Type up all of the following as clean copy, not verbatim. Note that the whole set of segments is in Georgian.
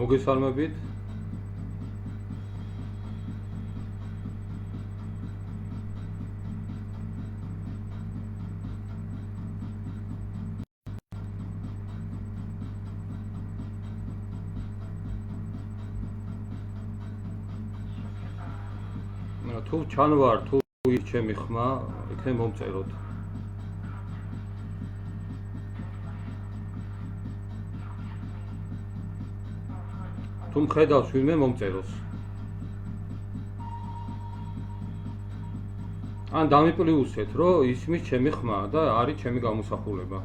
მოგესალმებით. თუ ჩანვარ, თუ ის ჩემი ხმა, იქნებ მომწეროთ. თუ მხედავს ვინმე მომწეროს. ან დამიპლიუსეთ, რომ ისმის ჩემი ხმა და არის ჩემი გამოსახულება.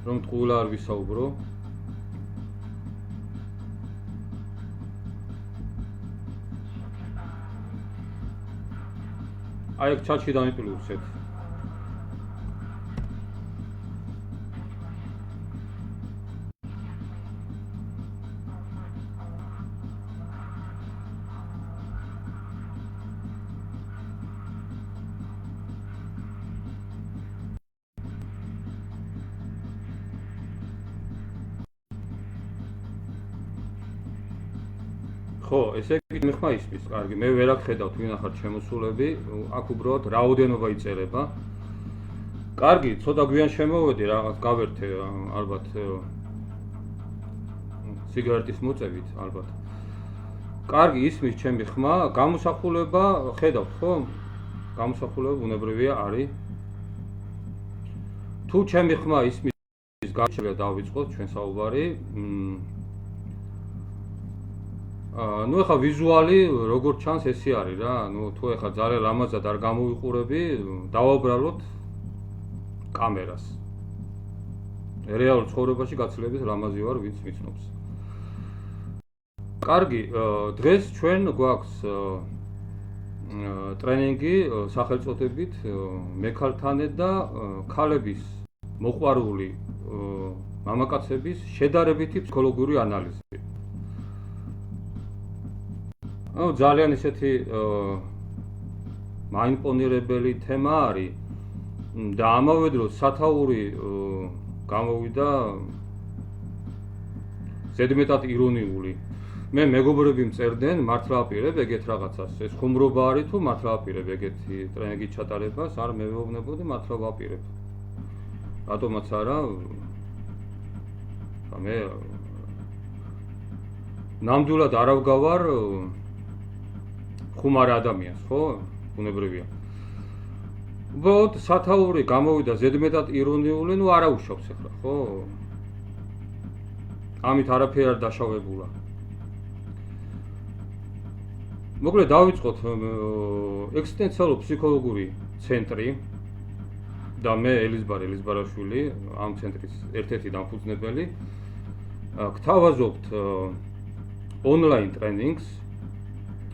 რომ ტყუილა არ ვისაუბრო. აი აქ ჩატში დამიპლიუსეთ. ხო, ესე იგი მე ხმა ისმის, კარგი, მე ვერ აღხედავთ ვინ ახარ შემოსულები, აქ უბრალოდ რაოდენობა იწერება. კარგი, ცოტა გვიან შემოვედი, რაღაც გავერთე ალბათ სიგარეტის მოწევით, ალბათ. კარგი, ისმის ჩემი ხმა, გამოსახულება ხედავთ, ხო? გამოსახულება ბუნებრივია არის. თუ ჩემი ხმა ისმის, შეიძლება დავიწყოთ ჩვენ საუბარი. ნუ ეხა ვიზუალი როგორ ჩანს ესე არის რა. ნუ თუ ეხა ძალიან ლამაზად არ გამოვიყურები, დავაბრალოთ კამერას. რეალურ ცხოვრებაში გაცილებით ლამაზი ვარ, ვინც მიცნობს. კარგი, დღეს ჩვენ გვაქვს ტრენინგი სახელწოდებით მექალთანე და ქალების მოყვარული მამაკაცების შედარებითი ფსიქოლოგიური ანალიზი. ძალიან ისეთი მაიმპონირებელი თემა არის და ამავე დროს სათაური გამოვიდა ზედმეტად ირონიული. მე მეგობრები მწერდნენ მართლა აპირებ ეგეთ რაღაცას. ეს ხუმრობა არის თუ მართლა აპირებ ეგეთი ტრენინგი ჩატარებას, არ მევეუბნებოდი მართლა ვაპირებ. რატომაც არა? მე ნამდვილად არ ავგავარ ხუმარ ადამიანს, ხო? ბუნებრივია. უბრალოდ სათაური გამოვიდა ზედმეტად ირონიული, ნუ არა უშავს ახლა, ხო? ამით არაფერი არ დაშავებულა. მოკლედ დავიწყოთ ექსისტენციალურ ფსიქოლოგიური ცენტრი და მე ელიზბარაშვილი, ამ ცენტრის ერთ-ერთი დამფუძნებელი. გთავაზობთ ონლაინ ტრენინგს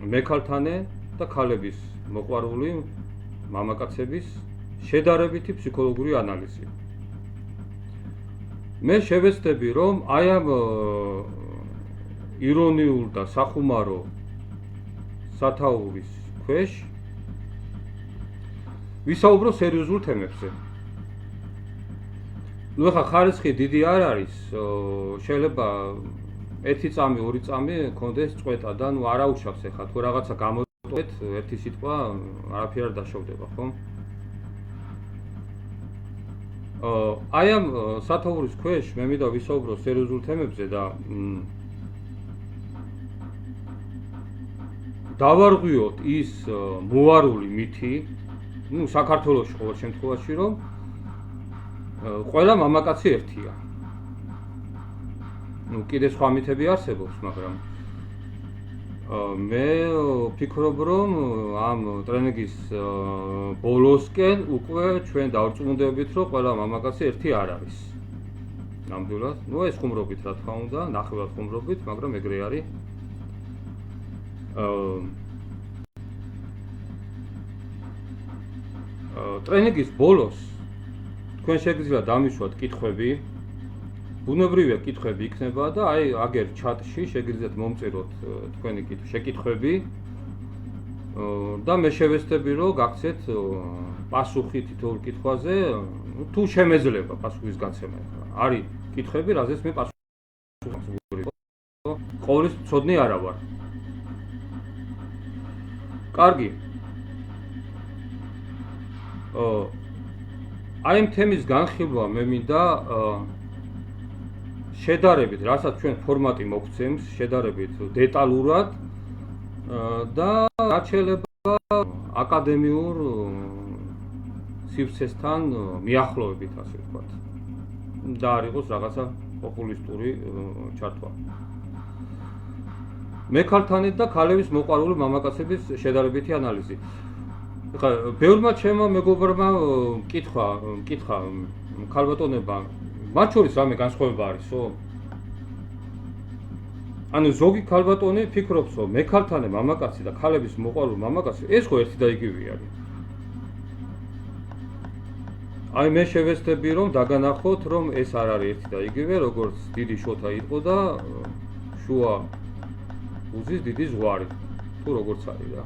მექალთანე და ქალების მოყვარული მამაკაცების შედარებითი ფსიქოლოგიური ანალიზი. მე შევეცდები, რომ აი ამ ირონიულ და სახუმარო სათაურის ქვეშ ვისაუბრო სერიოზულ თემებზე. ნუ ახლა ხარისხი დიდი არ არის, შეიძლება 1 წამი, 2 წამი კონდეს წვეტა და ნუ არა უშავს ახლა თუ რაღაცა გამოტოვეთ, ერთი სიტყვა არაფერი არ დაშავდება, ხო? აი ამ სათაურის ქვეშ მე მინდა ვისაუბრო სერიოზულ თემებზე და დავარღვიოთ ის მოარული მითი, ნუ საქართველოში ყოველ შემთხვევაში, რომ ყველა მამაკაცი ერთია. ნუ კიდე სხვა მითები არსებობს, მაგრამ მე ვფიქრობ, რომ ამ ტრენინგის ბოლოსკენ უკვე ჩვენ დავწმუნდებით, რომ ყველა მამაკაცი ერთი არ არის. ნამდვილად, ну ეს ხუმრობით რა თქმა უნდა, ნახევრად ხუმრობით, მაგრამ ეგრე არის. ტრენინგის ბოლოს თქვენ შეგიძლიათ დამიშვათ კითხვები. ბუნებრივია კითხვები იქნება და აი აგერ ჩატში შეგიძლიათ მომწეროთ თქვენი შეკითხვები და მე შევეცდები რომ გაგცეთ პასუხი თითოეულ კითხვაზე, თუ შემეძლება პასუხის გაცემა. არის კითხვები, რაზეც მე პასუხი ყოვლის მცოდნე არა ვარ. კარგი. აი ამ თემის განხილვა მე მინდა შედარებით, რასაც ჩვენ ფორმატი მოგცემს, შედარებით დეტალურად და გაჩელება აკადემიურ სივრცესთან მიახლოებით, ასე ვთქვათ. და არ იყოს რაღაცა პოპულისტური ჩართვა. მექალთანით და ქალების მოყვარული მამაკაცების შედარებითი ანალიზი. ეხლა ბევრმა ჩემმა მეგობრებმა კითხა ქალბატონებმა, მათ შორის რამე განსხვავება არისო? ანუ ზოგი ქალბატონი ფიქრობს, რომ მექალთანე მამაკაცი და ქალების მოყვარული მამაკაცი ეს ხო ერთი და იგივე არის. აი მე შევეცდები რომ დაგანახოთ, რომ ეს არ არის ერთი და იგივე, როგორც დიდი შოთა იყო და შუა უზის დიდი ზღვარი. თუ როგორც არის რა.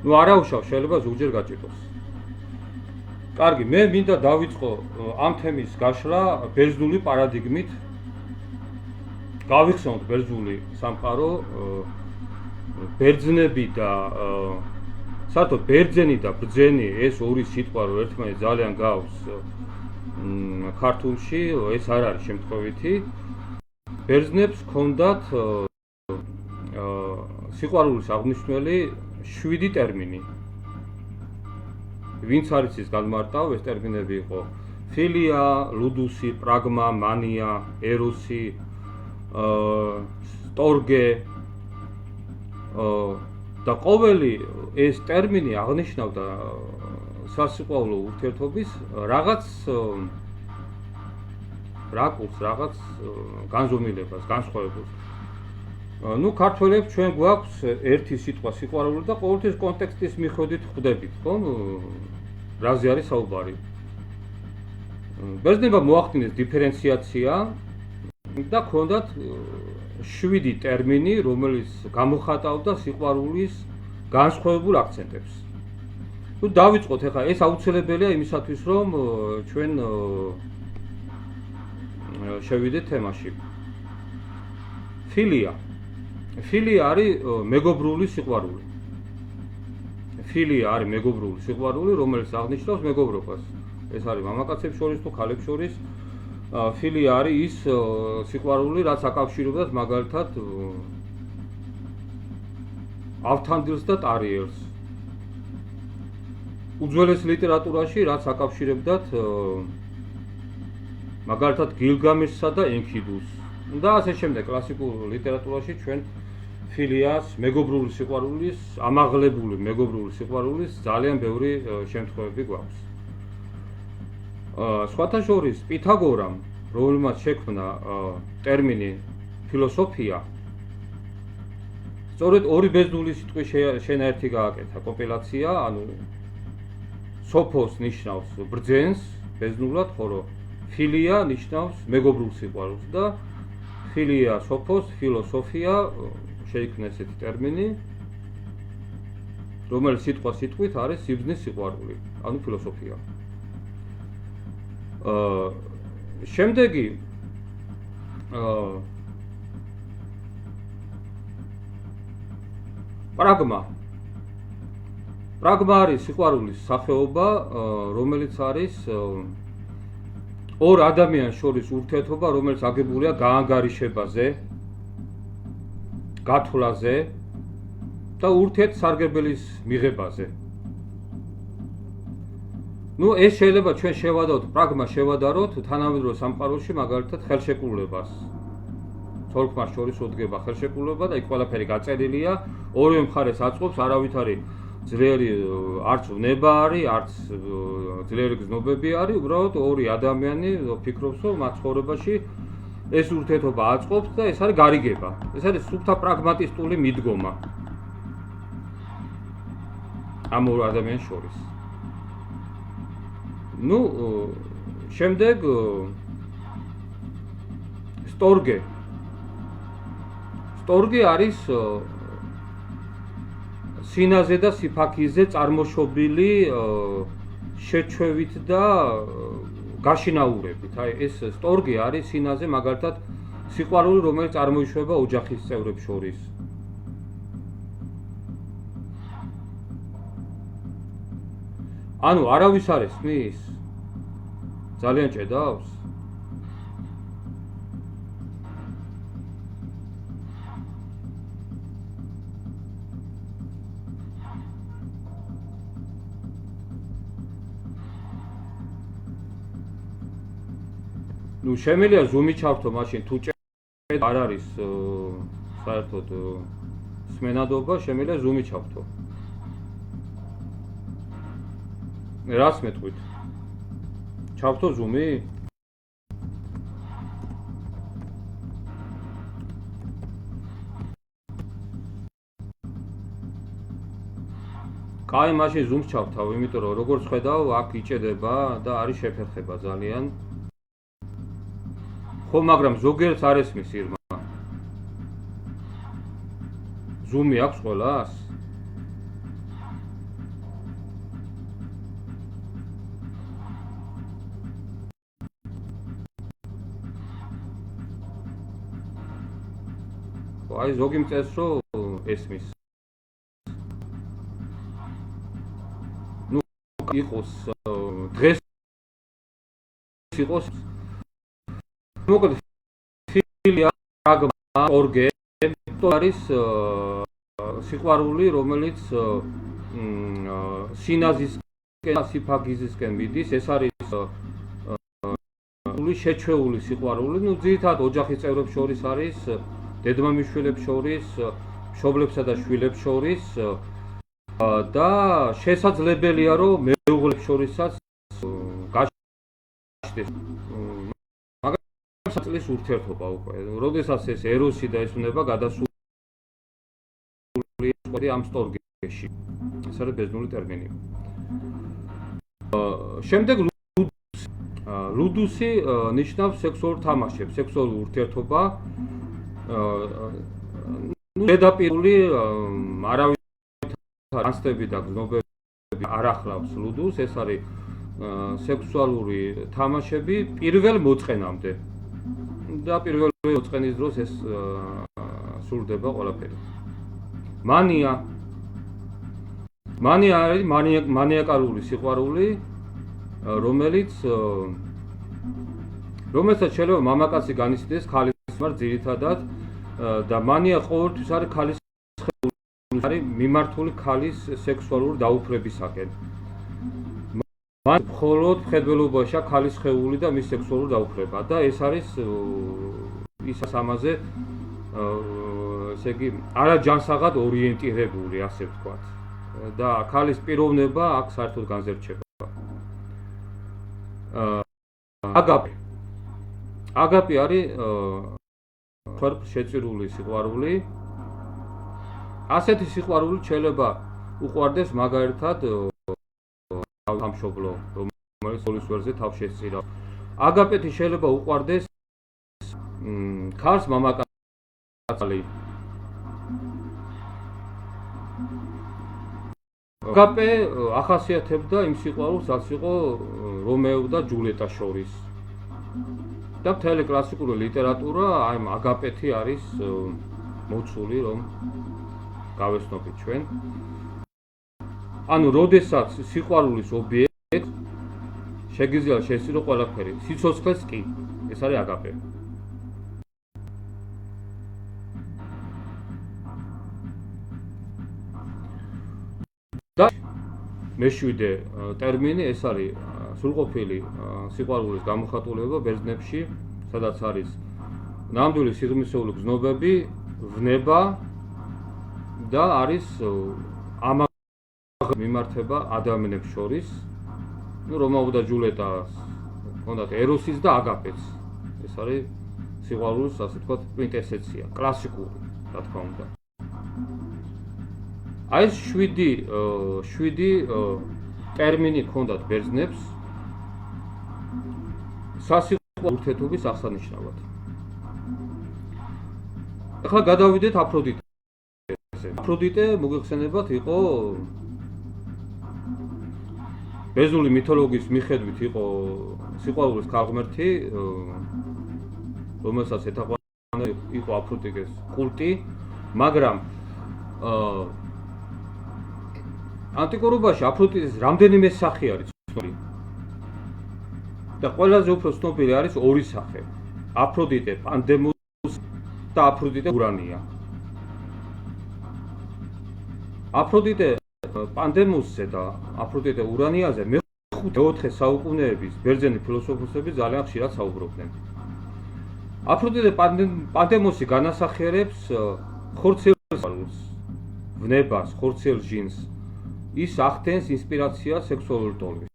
ну არაუშავ შეიძლება ზოგჯერ გაჭიროს. კარგი, მე მინდა დავიწყო ამ თემის გაშლა ბერძნული პარადიგმით. გავიხსენოთ ბერძნული სამყარო, ბერძნები და საერთოდ ბერძენი და ბრძენი ეს ორი სიტყვა რო ერთმანეთს ძალიან გავს ქართულში, ეს არ არის შემთხვევითი. ბერძნებს ჰქონდათ სიყვარულის აღნიშნული 7 ტერმინი. ვინც არის ის განმარტავ, ეს ტერმინები იყო ფილია, ლუდუსი, პრაგმა, მანია, ეროსი, სტორგე და ყოველი ეს ტერმინი აღნიშნავდა სასიყვარულო ურთიერთობის რაღაც რაკურს, რაღაც განზომილებას, განსხვავებას. ну ქართველებს ჩვენ გვაქვს ერთი სიტყვა სიყვარული და ყოველთვის კონტექსტის მიხედვით ხვდებით, ხო? რაზე არის საუბარი. ბერძნებმა მოახდინეს დიფერენციაცია და ჰქონდათ 7 ტერმინი, რომელიც გამოხატავდა სიყვარულის განსხვავებულ აქცენტებს. ну დავიწყოთ ახლა, ეს აუცილებელია იმისათვის, რომ ჩვენ შევიდეთ თემაში. ფილია ფილია არის მეგობრული სიყვარული. ფილია არის მეგობრული სიყვარული, რომელიც აღნიშნავს მეგობრობას. ეს არის მამაკაცებს შორის თუ ქალებს შორის. ფილია არის ის სიყვარული, რაც აკავშირებდათ მაგალითად ავთანდილს და ტარიერს. უძველეს ლიტერატურაში რაც აკავშირებდათ მაგალითად გილგამეშსა და ენქიდუს. და ასე შემდეგ კლასიკურ ლიტერატურაში ჩვენ ფილიას, მეგობრული სიყვარულის, ამაღლებული მეგობრული სიყვარულის ძალიან ბევრი შემთხვევები გვაქვს. სხვათა შორის პითაგორამ, რომელმაც შექმნა ტერმინი ფილოსოფია, სწორედ ორი ბერძნული სიტყვის შენაერთი გააკეთა კომპილაცია, ანუ სოფოს ნიშნავს ბრძენს ბერძნულად, ხოლო ფილია ნიშნავს მეგობრულ სიყვარულს და ფილია, სოფოს, ფილოსოფია შეიქმნა ესეთი ტერმინი, რომელიც სიტყვა სიტყვით არის სიბრძნის სიყვარული, ანუ ფილოსოფია. შემდეგი პრაგმა. პრაგმა არის სიყვარულის სახეობა, რომელიც არის ორ ადამიანს შორის ურთიერთობა, რომელიც აგებულია გაანგარიშებაზე, გათვლაზე და ურთიერთსარგებელის მიღებაზე. ნუ ეს შეიძლება ჩვენ შევადაროთ, პრაგმა შევადაროთ თანამედროვე სამყაროში მაგალითად ხელშეკრულებას. თორქმას შორის უდგება ხელშეკრულება და იქ ყველაფერი გაწერილია, ორივე მხარეს აწყობს, არავითარი ძლიერი არც ვნება არის, არც ძლიერი გზნობები არის, უბრალოდ ორი ადამიანი ფიქრობს, რომ მათ ცხოვრებაში ეს ურთიერთობა აწყობს და ეს არის გარიგება. ეს არის სუფთა პრაგმატისტული მიდგომა ამ ორ ადამიანს შორის. ნუ შემდეგ სტორგე არის სინაზე და სიფაქიზე წარმოშობილი შეჩვევით და გაშინაურებით. აი ეს სტორგე არის სინაზე მაგალითად სიყვარული, რომელიც წარმოიშვება ოჯახის წევრებს შორის. ანუ არავის არ ესმის? ძალიან ჭედავს? ნუ შემიძლია ზუმი ჩავთო მაშინ თუ არ არის საერთოდ სმენადობა, შემიძლია ზუმი ჩავთო. რას მეტყვით? ჩავთო ზუმი? კაი, მაშინ ზუმს ჩავთავ, იმიტომ რომ როგორც ხედავ, აქ იჭედება და არის შეფერხება ძალიან. ხო, მაგრამ ზოგიერთს არ ესმის ირმა. ზუმი აქვს ყველას? აი ზოგი მწეს რომ ესმის. ნუ იყოს დღეს იყოს მოკლედ ფილია პრაგმა ორგე არის სიყვარული, რომელიც სინაზისკენ, სიფაგიზისკენ მიდის. ეს არის შეჩვეული სიყვარული, ნუ ძირითადად ოჯახის წევრებს შორის არის, დედმამიშვილებს შორის, მშობლებსა და შვილებს შორის და შესაძლებელია რომ მეუღლებს შორისაც გაშდეს წლის ურთიერთობა უკვე. როდესაც ეს ეროსი და ეს უნდა გადასული ამ სტორგეში. ეს არის ბერძნული ტერმინი. შემდეგ ლუდუსი ნიშნავს სექსუალურ თამაშებს, სექსუალურ ურთიერთობა. ნუ ზედაპირული არავის განცდები და გზნობები არ ახლავს ლუდუს. ეს არის სექსუალური თამაშები პირველ მოწყენამდე. და პირველი მოწყენის დროს ეს სრულდება ყველაფერი. მანია არის მანიაკალური სიყვარული, რომელსაც შეიძლება მამაკაცი განიცდის ქალის მიმართ ძირითადად და მანია ყოველთვის არის ქალის სხეული, არის მიმართული ქალის სექსუალური დაუფლებისაკენ. მან მხოლოდ მხედველობაშია ქალის სხეული და მის სექსუალური დაუფლება და ეს არის ის ამაზე ესე იგი არაჯანსაღად ორიენტირებული, ასე ვთქვათ. და ქალის პიროვნება აქ საერთოდ განზერჩება. აგაპი არის შეწირული სიყვარული. ასეთი სიყვარული შეიძლება უყვარდეს მაგალითად სამშობლო, რომელიც ოლის ვერზე თავს შესწირავს. აგაპეთი შეიძლება უყვარდეს ქალს მამაკაცი. აგაპე ახასიათებდა იმ სიყვარულს, რაც იყო რომეო და ჯულიეტას შორის. და მთელი კლასიკური ლიტერატურა აი აგაპეთი არის მოცული, რომ გავესწრებით ჩვენ. ანუ როდესაც სიყვარულის ობიექტ შეგიძლია შესწირო ყველაფერი, სიცოცხლეს კი. ეს არის აგაპე. და მეშვიდე ტერმინი ეს არის სრულყოფილი სიყვარულის გამოხატულება ბერძნებში, სადაც არის ნამდვილი სიღრმისეული გზნობები, ვნება და არის მიმართება ადამიანებს შორის. ნუ რომეო და ჯულიეტას ჰქონდათ ეროსის და აგაპეს. ეს არის სიყვარულის, ასე ვთქვათ, კვინტესენცია, კლასიკური, რა თქმა უნდა. აი ეს 7 ტერმინი ჰქონდათ ბერძნებს სასიყვარულო ურთიერთობის აღსანიშნავად. ახლა გადავიდეთ აფროდიტეზე. აფროდიტე მოგეხსენებათ იყო ბერძნული მითოლოგიის მიხედვით იყო სიყვარულის ქალღმერთი, რომელსაც ეთაყვანა იყო აფროდიტეს კულტი, მაგრამ ანტიკურობაში აფროდიტეს რამდენიმე სახე არის ცნობილი. და ყველაზე უფრო ცნობილი არის ორი სახე. აფროდიტე პანდემუსი და აფროდიტე ურანია. აფროდიტე პანდემუსზე და აფროდიტე ურანიაზე მე-4 საუკუნეების ბერძენი ფილოსოფოსები ძალიან ხშირად საუბრობდნენ. აფროდიტე პანდემუსი განასახიერებს ხორციელ სიყვარულს, ვნებას, ხორციელ ჟინს. ის ახდენს ინსპირაციას სექსუალური ტოლმის.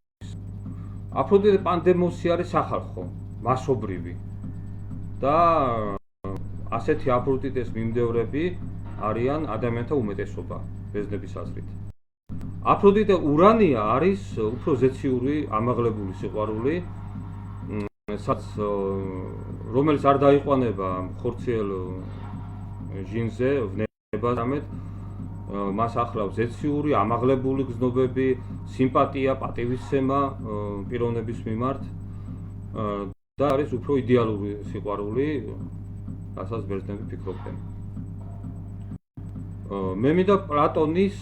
აფროდიტე პანდემუსი არის სახალხო, მასობრივი და ასეთი აფროდიტეს მიმდევრები არიან ადამიანთა უმეტესობა ბერძნების აზრით. აფროდიტე ურანია არის უფრო ზეციური, ამაღლებული სიყვარული, რომელიც არ დაიყვანება ხორციელ ჟინზე, ვნებას, ამეთ მას ახლავს ზეციური, ამაღლებული გზნობები, სიმპათია, პატივისცემა პიროვნების მიმართ და არის უფრო იდეალური სიყვარული, რასაც ბერძნები ფიქრობდნენ. მე მინდა პლატონის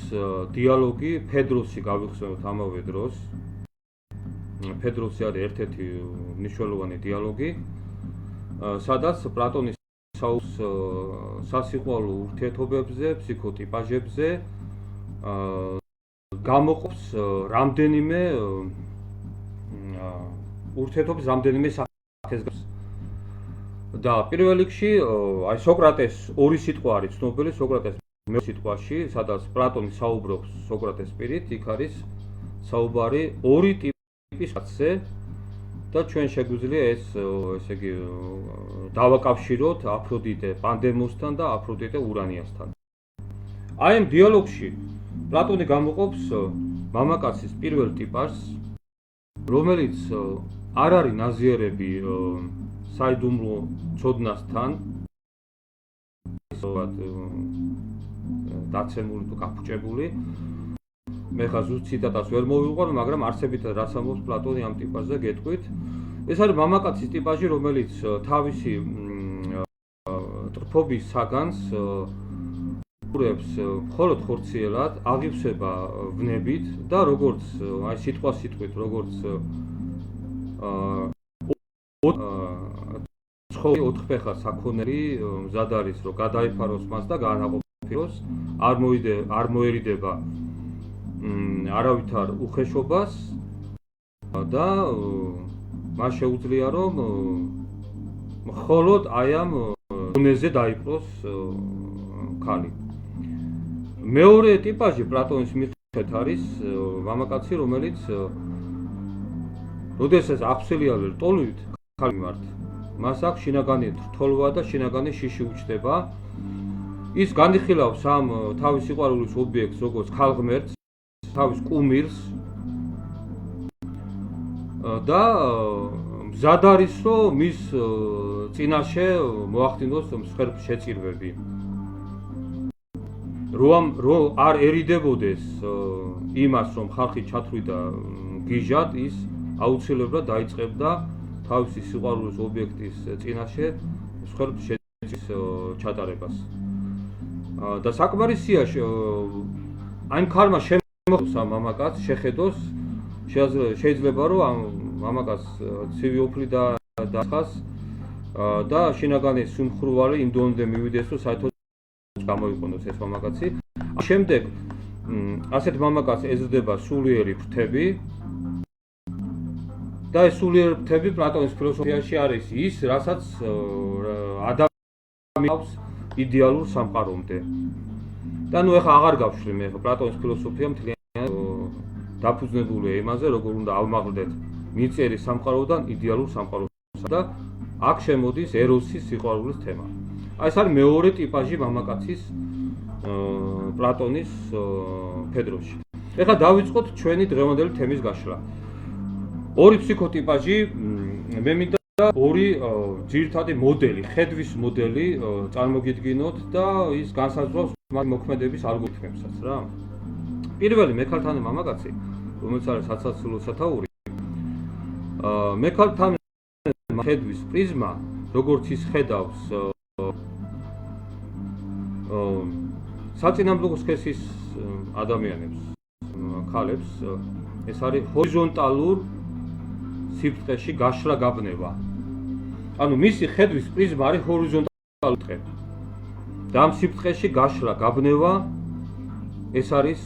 დიალოგი ფედროსი გავიხსენოთ ამავე დროს. ფედროსი არის ერთ-ერთი მნიშვნელოვანი დიალოგი, სადაც პლატონი საუბრობს სასიყვარულო ურთიერთობებზე, ფსიქოტიპაჟებზე, გამოყოფს რამდენიმე ურთიერთობის რამდენიმე სახეს. და პირველ რიგში აი სოკრატეს ორი სიტყვა არის ცნობილი, სოკრატეს მე სიტყვაში, სადაც პლატონი საუბრობს სოკრატეს პირით, იქ არის საუბარი ორი ტიპის კაცზე და ჩვენ შეგვიძლია ესე იგი დავაკავშიროთ აფროდიტე პანდემუსთან და აფროდიტე ურანიასთან. აი ამ დიალოგში პლატონი გამოყოფს მამაკაცის პირველ ტიპას, რომელიც არ არის ნაზიერები საიდუმლო ცოდნასთან, დაცემული თუ გაფუჭებული. მე ხა ზუსტ ციტატას ვერ მოვიყვარ, მაგრამ არსებითად რას ამბობს პლატონი ამ ტიპაზე გეტყვით. ეს არის მამაკაცის ტიპაჟი, რომელიც თავისი ტრფობის საგანს ურევს მხოლოდ ხორციელად, აღივსება ვნებით და როგორც აი სიტყვით, როგორც ცხოველი ოთხფეხა საქონელი მზად არის, რომ გადაიფაროს მას და გაანაყოფიეროს, არ მოერიდება არავითარ უხეშობას და მას შეუძლია რომ მხოლოდ აი ამ დონეზე დაიპყროს ქალი. მეორე ტიპაჟი პლატონის მიხედვით არის მამაკაცი, რომელიც როდესაც აფსელიალე რტოლივით ქალი მიმართ, მას აქვს შინაგანი რთოლვა და შინაგანი შიში უჩნდება. ის განიხილავს ამ თავის სიყვარულის ობიექტს, როგორც ქალღმერთს, თავის კუმირს და მზად არის, რომ მის წინაშე მოახდინოს მსხვერპლ შეწირვები. რომ არერიდებოდეს იმას, რომ ხალხი ჩათვლიდა გიჟად, ის აუცილებლად დაიწყებდა თავისი სიყვარულის ობიექტის წინაშე მსხვერპლ შეწირვის ჩატარებას. და საკმარისია ამ ქალმა შემოხოს ამ მამაკაცს, შეხედოს, შეიძლება რომ ამ მამაკაცს ცივი ოფლი დაახას და შინაგანი სიმხურვალი იმ დონემდე მივიდეს, რომ საერთოდ გამოიყენოს ეს მამაკაცი. შემდეგ ასეთ მამაკაცს ეზრდება სულიერი ფრთები და ეს სულიერი ფრთები პლატონის ფილოსოფიაში არის ის, რასაც ადამიანს იდეალურ სამყარომდე. და ნუ ეხლა აღარ გავშვი მე პლატონის ფილოსოფია მთლიანად დაფუძნებულია იმაზე, როგორ უნდა ავმაღლდეთ მიწიერი სამყაროდან იდეალურ სამყაროსა და აქ შემოდის ეროსის სიყვარულის თემა. აი ეს არის მეორე ტიპაჟი მამაკაცის პლატონის ფედროში. ეხლა დავიწყოთ ჩვენი დღევანდელი თემის გაშლა. ორი ფსიქოტიპაჟი მე მინდა ორი ძირითადი მოდელი, ხედვის მოდელი წარმოგიდგინოთ და ის განსაზღვრავს მათ მოქმედების ალგორითმებსაც რა. პირველი მექალთანე მამაკაცი, რომელიც არის საცაცილო სათაური, მექალთანე ხედვის პრიზმა, როგორც ის ხედავს საწინააღმდეგო სქესის ადამიანებს, ქალებს, ეს არის ჰორიზონტალურ სიბრტყეში გაშლა გაბნება. ანუ მისი ხედვის პრიზმა არის ჰორიზონტალური სიბრტყე. და ამ სიბრტყეში გაშლა გაბნება ეს არის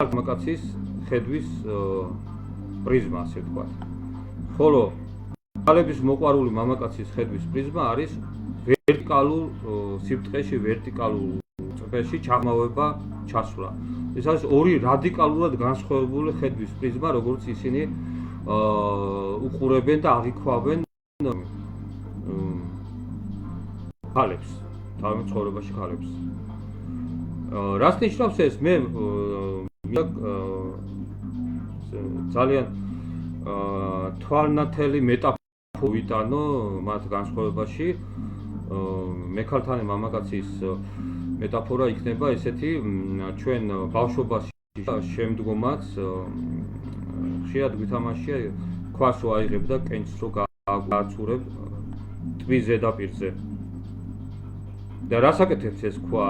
მამაკაცის ხედვის პრიზმა, ასე ვთქვათ. ხოლო ქალების მოყვარული მამაკაცის ხედვის პრიზმა არის ვერტიკალურ სიბრტყეში, ვერტიკალურ წრეში ჩაღრმავება, ჩასვლა. ეს არის ორი რადიკალურად განსხვავებული ხედვის პრიზმა, როგორც ისინი უყურებენ და აღიქვამენ ქალებს, თავის ცხოვრებაში ქალებს. რას ნიშნავს ეს? მე ძალიან თვალნათელი მეტაფორა ვიტანო მათ განსხვავებაში. მექალთანე მამაკაცის მეტაფორა იქნება ესეთი, ჩვენ ბავშვობაში შემდგომაც ხშირად გვითამაშია ქვას რო აიღებ და კენჭს რო გააცურებ ტბის ზედაპირზე. და რას აკეთებს ეს ქვა?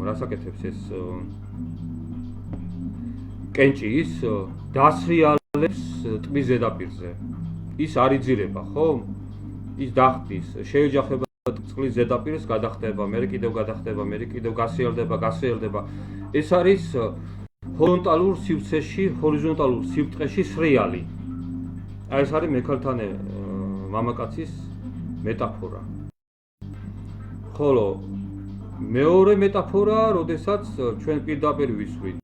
რას აკეთებს ეს კენჭი? ის დასრიალებს ტბის ზედაპირზე. ის არ იძირება, ხო? ის დახტის, შეეჯახება წყლის ზედაპირს, გადახტება, მე კიდევ გადახტება, მე კიდევ გასრიალდება. ეს არის ჰორიზონტალურ სივრცეში, ჰორიზონტალურ სიბრტყეში სრიალი. აი ეს არის მექალთანე მამაკაცის მეტაფორა. ხოლო მეორე მეტაფორა, როდესაც ჩვენ პირდაპირ ვისვრით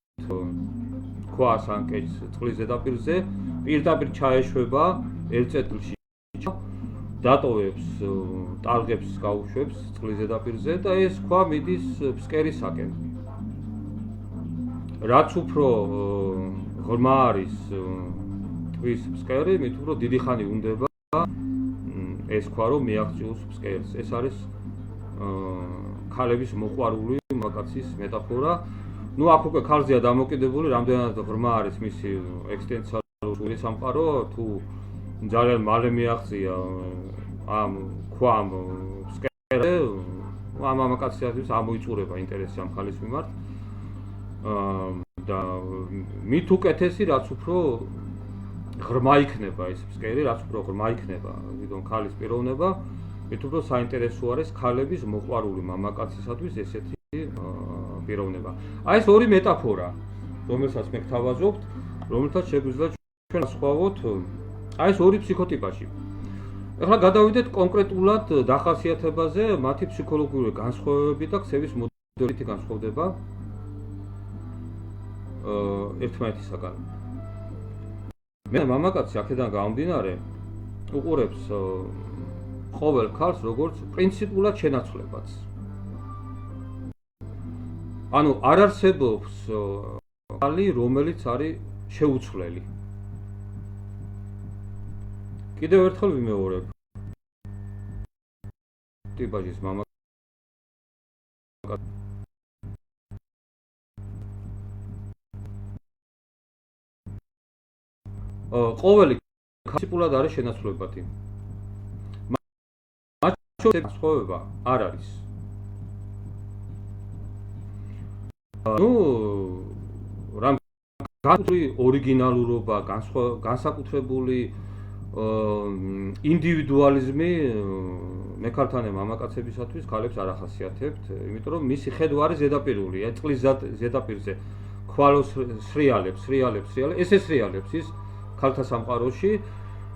ქვას ან კენჭს წყლის ზედაპირზე, პირდაპირ ჩაეშვება ერთ წერტილში, დატოვებს, ტალღებს გაუშვებს წყლის ზედაპირზე და ეს ქვა მიდის ფსკერისაკენ. რაც უფრო ღრმა არის ტბის ფსკერი, მით უფრო დიდი ხანი უნდება ეს ქვა რომ მიაღწიოს ფსკერს. ეს არის ქალების მოყვარული მამაკაცის მეტაფორა. ნუ აქ უკვე ქალზეა დამოკიდებული, რამდენად ღრმა არის მისი ექსტენციალური სამყარო, თუ ძალიან მალე მიაღწია ამ ქვამ ფსკერზე, ამ მამაკაცისთვის ამოიწურება ინტერესი ამ ქალის მიმართ. და მით უკეთესი, რაც უფრო ღრმა იქნება ეს ფსკერი, რაც უფრო ღრმა იქნება ვიდრე ქალის პიროვნება, მით უფრო საინტერესო არის ქალების მოყვარული მამაკაცისათვის ესეთი პიროვნება. აი ეს ორი მეტაფორა, რომელსაც მე გთავაზობთ, რომელთაც შეგვიძლია ჩვენ ასხვავოთ აი ეს ორი ფსიქოტიპაჟი. ეხლა გადავიდეთ კონკრეტულად დახასიათებაზე, მათი ფსიქოლოგიური განსხვავებები და ქცევის მოდელით განსხვავდება ერთმანეთისაგან. მე მამაკაცი აქედან გამომდინარე უყურებს ყოველ ქალს როგორც პრინციპულად შენაცვლებაც. ანუ არ არსებობს ქალი, რომელიც არის შეუცვლელი. კიდევ ერთხელ ვიმეორებ. ტიპაჟის მამაკაცი ყოველი პრინციპულად არის შენაცვლებადი. მათ შორის განსხვავება არ არის. ნუ რამ განსხვავებული ორიგინალურობა, განსაკუთრებული ინდივიდუალიზმი მექალთანე მამაკაცებისათვის ქალებს არ ახასიათებთ, იმიტომ რომ მისი ხედვა არის ზედაპირული, წყლის ზედაპირზე ხვალოს სრიალებს, ესე სრიალებს ის ქალთა სამყაროში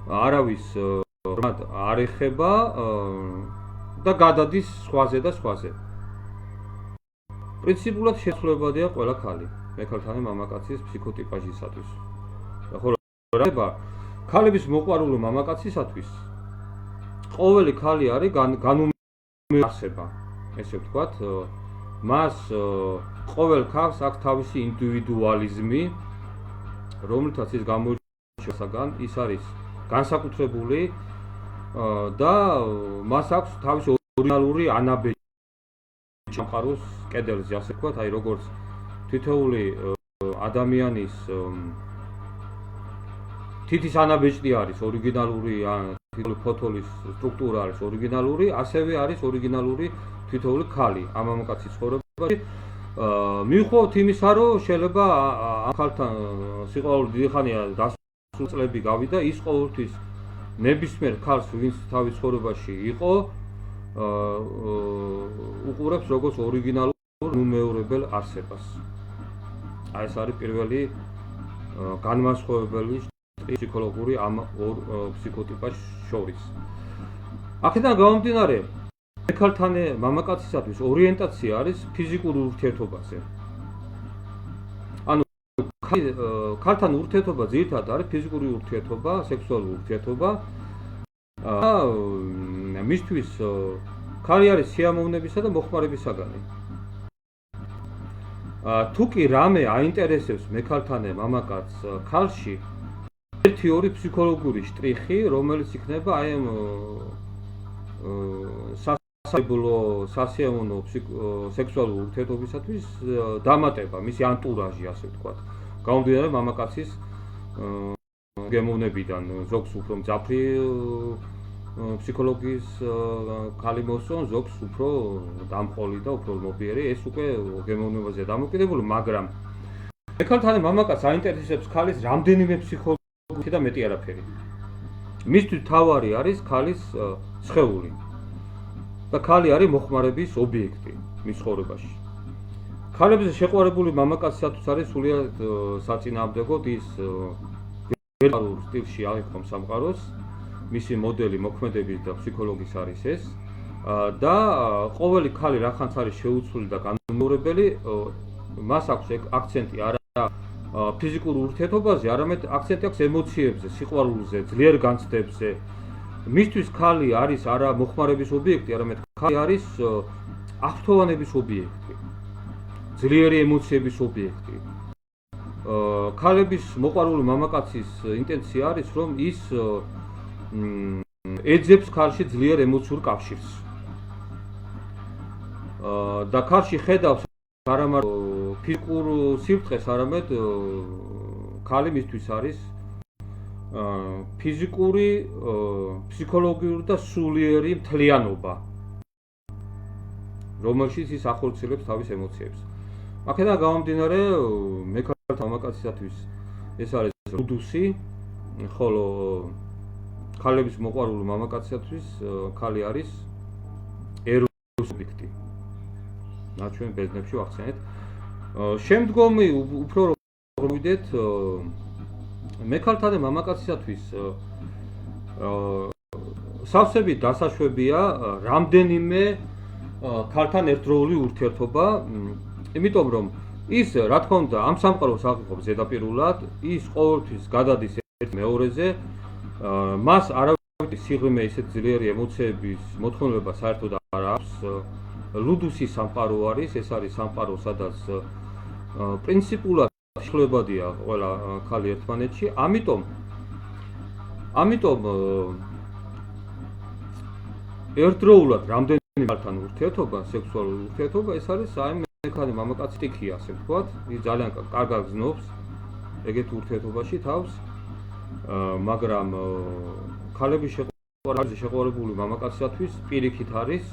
არავის არ ეხება და გადადის სხვაზე და სხვაზე. პრინციპულად შეცვლებადია ყველა ქალი მექალთანე მამაკაცის ფსიქოტიპაჟისათვის. ხოლო რა ქალების მოყვარული მამაკაცისათვის ყოველი ქალი არის განუმეორებელი არსება, ესე ვთქვათ, მას ყოველ ქალს აქვს თავისი ინდივიდუალიზმი, რომლითაც ის გამოირჩევასაგან ის არის განსაკუთრებული და მას აქვს თავისი ორიგინალური ანაბეჭი სამყაროს კედელზე, ასე ვთქვათ, აი როგორც თითოეული ადამიანის თითის ანაბეჭდი არის ორიგინალური, თითოეული ფოთოლის სტრუქტურა არის ორიგინალური, ასევე არის ორიგინალური თითოეული ქალი ამ მამაკაცის ცხოვრებაში. მივხვდით იმისა, რომ შეიძლება ამ ქალთან სიყვარული დიდი ხანია დასულ წლები გავიდა, ის ყოველთვის ნებისმიერ ქალს, ვინც თავის ცხოვრებაში იყო, უყურებს როგორც ორიგინალურ ნუმეორებელ არსებას. აი ეს არის პირველი განმასხვავებელი ფსიქოლოგიური ამ ორ ფსიქოტიპას შორის. აქედან გამომდინარე, მექალთანე მამაკაცისათვის ორიენტაცია არის ფიზიკურ ურთიერთობაზე. ანუ ქალთან ურთიერთობა ძირითადად არის ფიზიკური ურთიერთობა, სექსუალური ურთიერთობა. მისთვის ქალი არის სიამოვნებისა და მოხმარების საგანი. თუ კი რამე აინტერესებს მექალთანე მამაკაცს ქალში, ერთი-ორი ფსიქოლოგიური შტრიხი, რომელიც იქნება აი ამ სასიამოვნო სექსუალური ურთიერთობისათვის დამატება, მისი ანტურაჟი, ასე ვთქვათ. გამომდინარე მამაკაცის გემოვნებიდან, ზოგს უფრო მძაფრი ფსიქოლოგიის ქალი მოსწონს, ზოგს უფრო დამყოლი და უფრო მობიერი, ეს უკვე გემოვნებაზე დამოკიდებული, მაგრამ მექალთანე მამაკაცს აინტერესებს ქალის რამდენიმე ფსიქოლოგიური და მეტი არაფერი. მისთვის თავარი არის ქალის სხეული და ქალი არის მოხმარების ობიექტი მის ცხოვრებაში. ქალებზე შეყვარებული მამაკაცისათვის არის სულიად საწინააღმდეგოდ ის ვერბალურ სტილში აღიქვამს სამყაროს, მისი მოდელი მოქმედების და ფსიქოლოგის არის ეს და ყოველი ქალი რახანც არის შეუცვლელი და განუმეორებელი, მას აქვს აქცენტი არა ფიზიკურ ურთიერთობაზე, არამედ აქცენტი აქვს ემოციებზე, სიყვარულზე, ძლიერ განცდებზე. მისთვის ქალი არის არა მოხმარების ობიექტი, არამედ ქალი არის აღფრთოვანების ობიექტი, ძლიერი ემოციების ობიექტი. ქალების მოყვარული მამაკაცის ინტენცია არის, რომ ის ეძებს ქალში ძლიერ ემოციურ კავშირს. და ქალში ხედავს არა მარტო ფიზიკურ სიბრტყეს, არამედ ქალი მისთვის არის ფიზიკური, ფსიქოლოგიური და სულიერი მთლიანობა, რომელშიც ის ახორციელებს თავის ემოციებს. აქედან გამომდინარე, მექალთა მამაკაცისათვის ეს არის რუდუსი, ხოლო ქალების მოყვარული მამაკაცისათვის ქალი არის ეროტული სუბიექტი. რაც ჩვენ ბერძნებში ვახსენეთ. შემდგომი უფრო რომ ვიდეთ, მექალთანე მამაკაცისათვის სავსებით დასაშვებია რამდენიმე ქალთან ერთდროული ურთიერთობა, იმიტომ რომ ის, რა თქმა უნდა, ამ სამყაროს აღიქვამს ზედაპირულად, ის ყოველთვის გადადის ერთ მეორეზე, მას არავითარი სიღრმე ისეთ ძლიერი ემოციების მოთხოვნილება საერთოდ არ აქვს. ლუდუსი სამყარო არის, ეს არის სამყარო, სადაც პრინციპულად შეხლებადია ყველა ქალი ერთმანეთში, ამიტომ ერთდროულად რამდენიმე ქალთან ურთიერთობა, სექსუალური ურთიერთობა, ეს არის აი მექალთანე მამაკაცის სტიქია, ასე ვთქვათ, ის ძალიან კარგად გზნობს ეგეთ ურთიერთობაში თავს, მაგრამ ქალების შეყვარებული მამაკაცისათვის პირიქით არის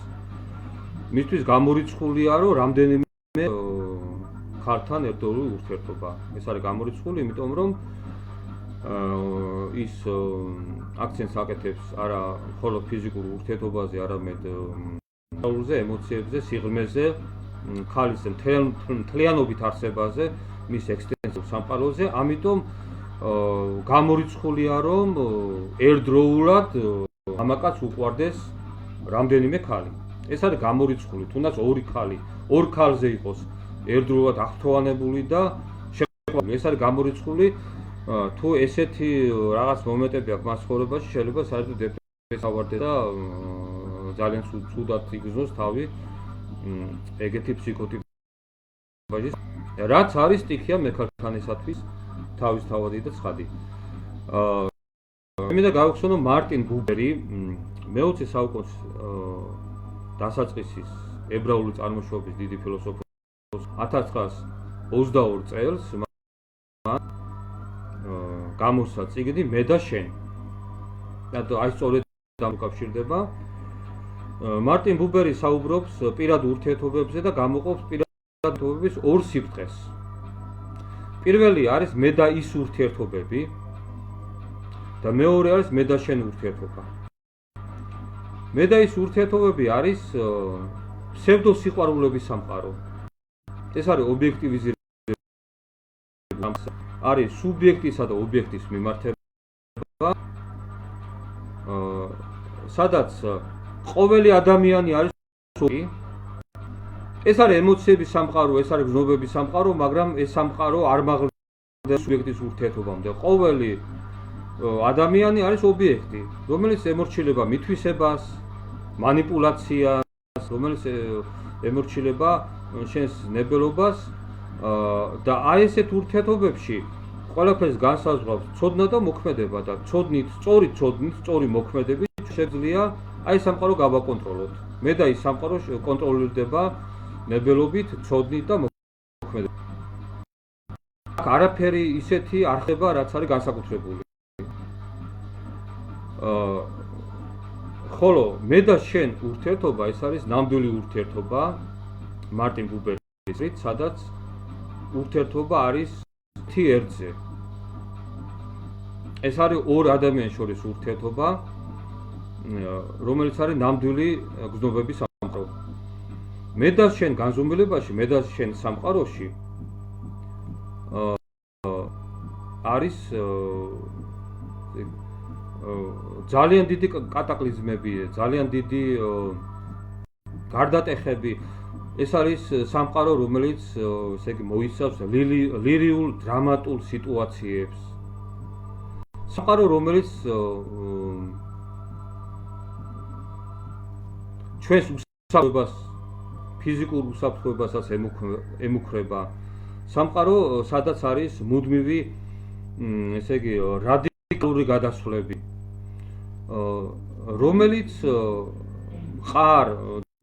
მისთვის გამორიცხულია, რომ რამდენიმე ქალთან ერთდროული ურთიერთობა. ეს არის გამორიცხული, იმიტომ რომ ის აქცენტს აკეთებს არა მხოლოდ ფიზიკურ ურთიერთობაზე, არამედ მენტალურზე, ემოციებზე, სიღრმეზე, ქალის მთლიანობით არსებაზე, მის ექსტენსიურ სამყაროზე, ამიტომ გამორიცხულია, რომ ერთდროულად მამაკაცს უყვარდეს რამდენიმე ქალი. ეს არის გამორიცხული, თუნდაც ორი ქალი, ორ ქალზე იყოს ერთდროულად აღფრთოვანებული და შეყვარებული. ეს არის გამორიცხული, თუ ესეთი რაღაც მომენტები აქვს მას ცხოვრებაში, შეიძლება საერთოდ დეპრესიას ავარდე და ძალიან ცუდად იგრძნოს თავი ეგეთი ფსიქოტიპის, რაც არის სტიქია მექალქანისათვის თავისთავადი და ცხადი. მინდა გავიხსენო მარტინ ბუბერი მე-20 საუკუნის დასაწყისის ებრაული წარმოშობის დიდი ფილოსოფოსი 1922 წელს გამოსცა წიგნი მე და შენ. აი სწორედ დამოკავშირდება. მარტინ ბუბერი საუბრობს პირად ურთიერთობებზე და გამოყოფს პირად ურთიერთობების ორ სიბრტყეს. პირველი არის მე და ის ურთიერთობები და მეორე არის მე და შენ ურთიერთობა. მე და ის ურთიერთობები არის ფსევდოსიყვარულების სამყარო. ეს არის ობიექტივიზირებული, არის სუბიექტისა და ობიექტის მიმართება, სადაც ყოველი ადამიანი არის სუბიექტი. ეს არის ემოციების სამყარო, ეს არის გრძნობების სამყარო, მაგრამ ეს სამყარო არ მაღლდება სუბიექტის ურთიერთობამდე. ყოველი ადამიანი არის ობიექტი, რომელიც ემორჩილება მithვისებას, მანიპულაციას, რომელიც ემორჩილება შენს ნებელობას და აი ესეთ ურთიერთობებში ყველაფერს განსაზღვრავს ცოდნა და მოქმედება და სწორი მოქმედებით შეგვიძლია აი სამყარო გავაკონტროლოთ. მე და ის სამყარო კონტროლირდება ნებელობით, ცოდნით და მოქმედებით. აქ არაფერი ისეთი არ ხდება, რაც არის განსაკუთრებული. ხოლო მე და შენ ურთიერთობა ეს არის ნამდვილი ურთიერთობა მარტინ ბუბერის, სადაც ურთიერთობა არის ერთი ერთზე. ეს არის ორ ადამიანის შორის ურთიერთობა, რომელიც არის ნამდვილი გრძნობების სამყარო. მე და შენ განზომილებაში, მე და შენ სამყაროში არის ძალიან დიდი კატაკლიზმები, ძალიან დიდი გარდატეხები. ეს არის სამყარო, რომელიც ესე იგი მოიცავს ლირიულ დრამატულ სიტუაციებს. სამყარო, რომელიც ჩვენს უსაფრთხოებას, ფიზიკურ უსაფრთხოებასაც ემუქრება. სამყარო, სადაც არის მუდმივი, ესე იგი რადიკალური გადასვლები, რომელიც მყარ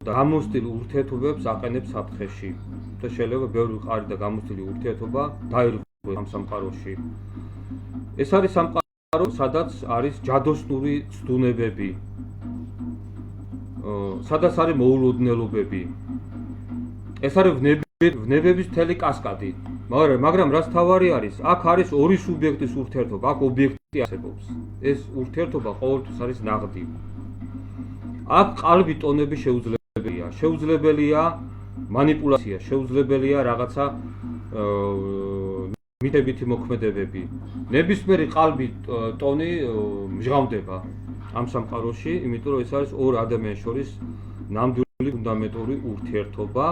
და გამოსტილ ურთიერთობებს აყენებს საფრთხეში და შეიძლება ბევრი მყარი და გამოსტილი ურთიერთობა დაირღვევს ამ სამყაროში. ეს არის სამყარო, სადაც არის ჯადოსნური ცდუნებები, სადაც არის მოულოდნელობები. ეს არის ვნებების მთელი კასკადი. მაგრამ რაც თავარი არის, აქ არის ორი სუბიექტის ურთიერთობა, აქ ობიექტი არსებობს. ეს ურთიერთობა ყოველთვის არის ნაღდი. აქ ყალბი ტონები შეუძლებელია მანიპულაცია, შეუძლებელია რაღაცა მითებითი მოქმედებები. ნებისმიერი ყალბი ტონი მჟღავდება ამ სამყაროში, იმიტომ რომ ეს არის ორ ადამიანის შორის ნამდვილი ფუნდამენტური ურთიერთობა.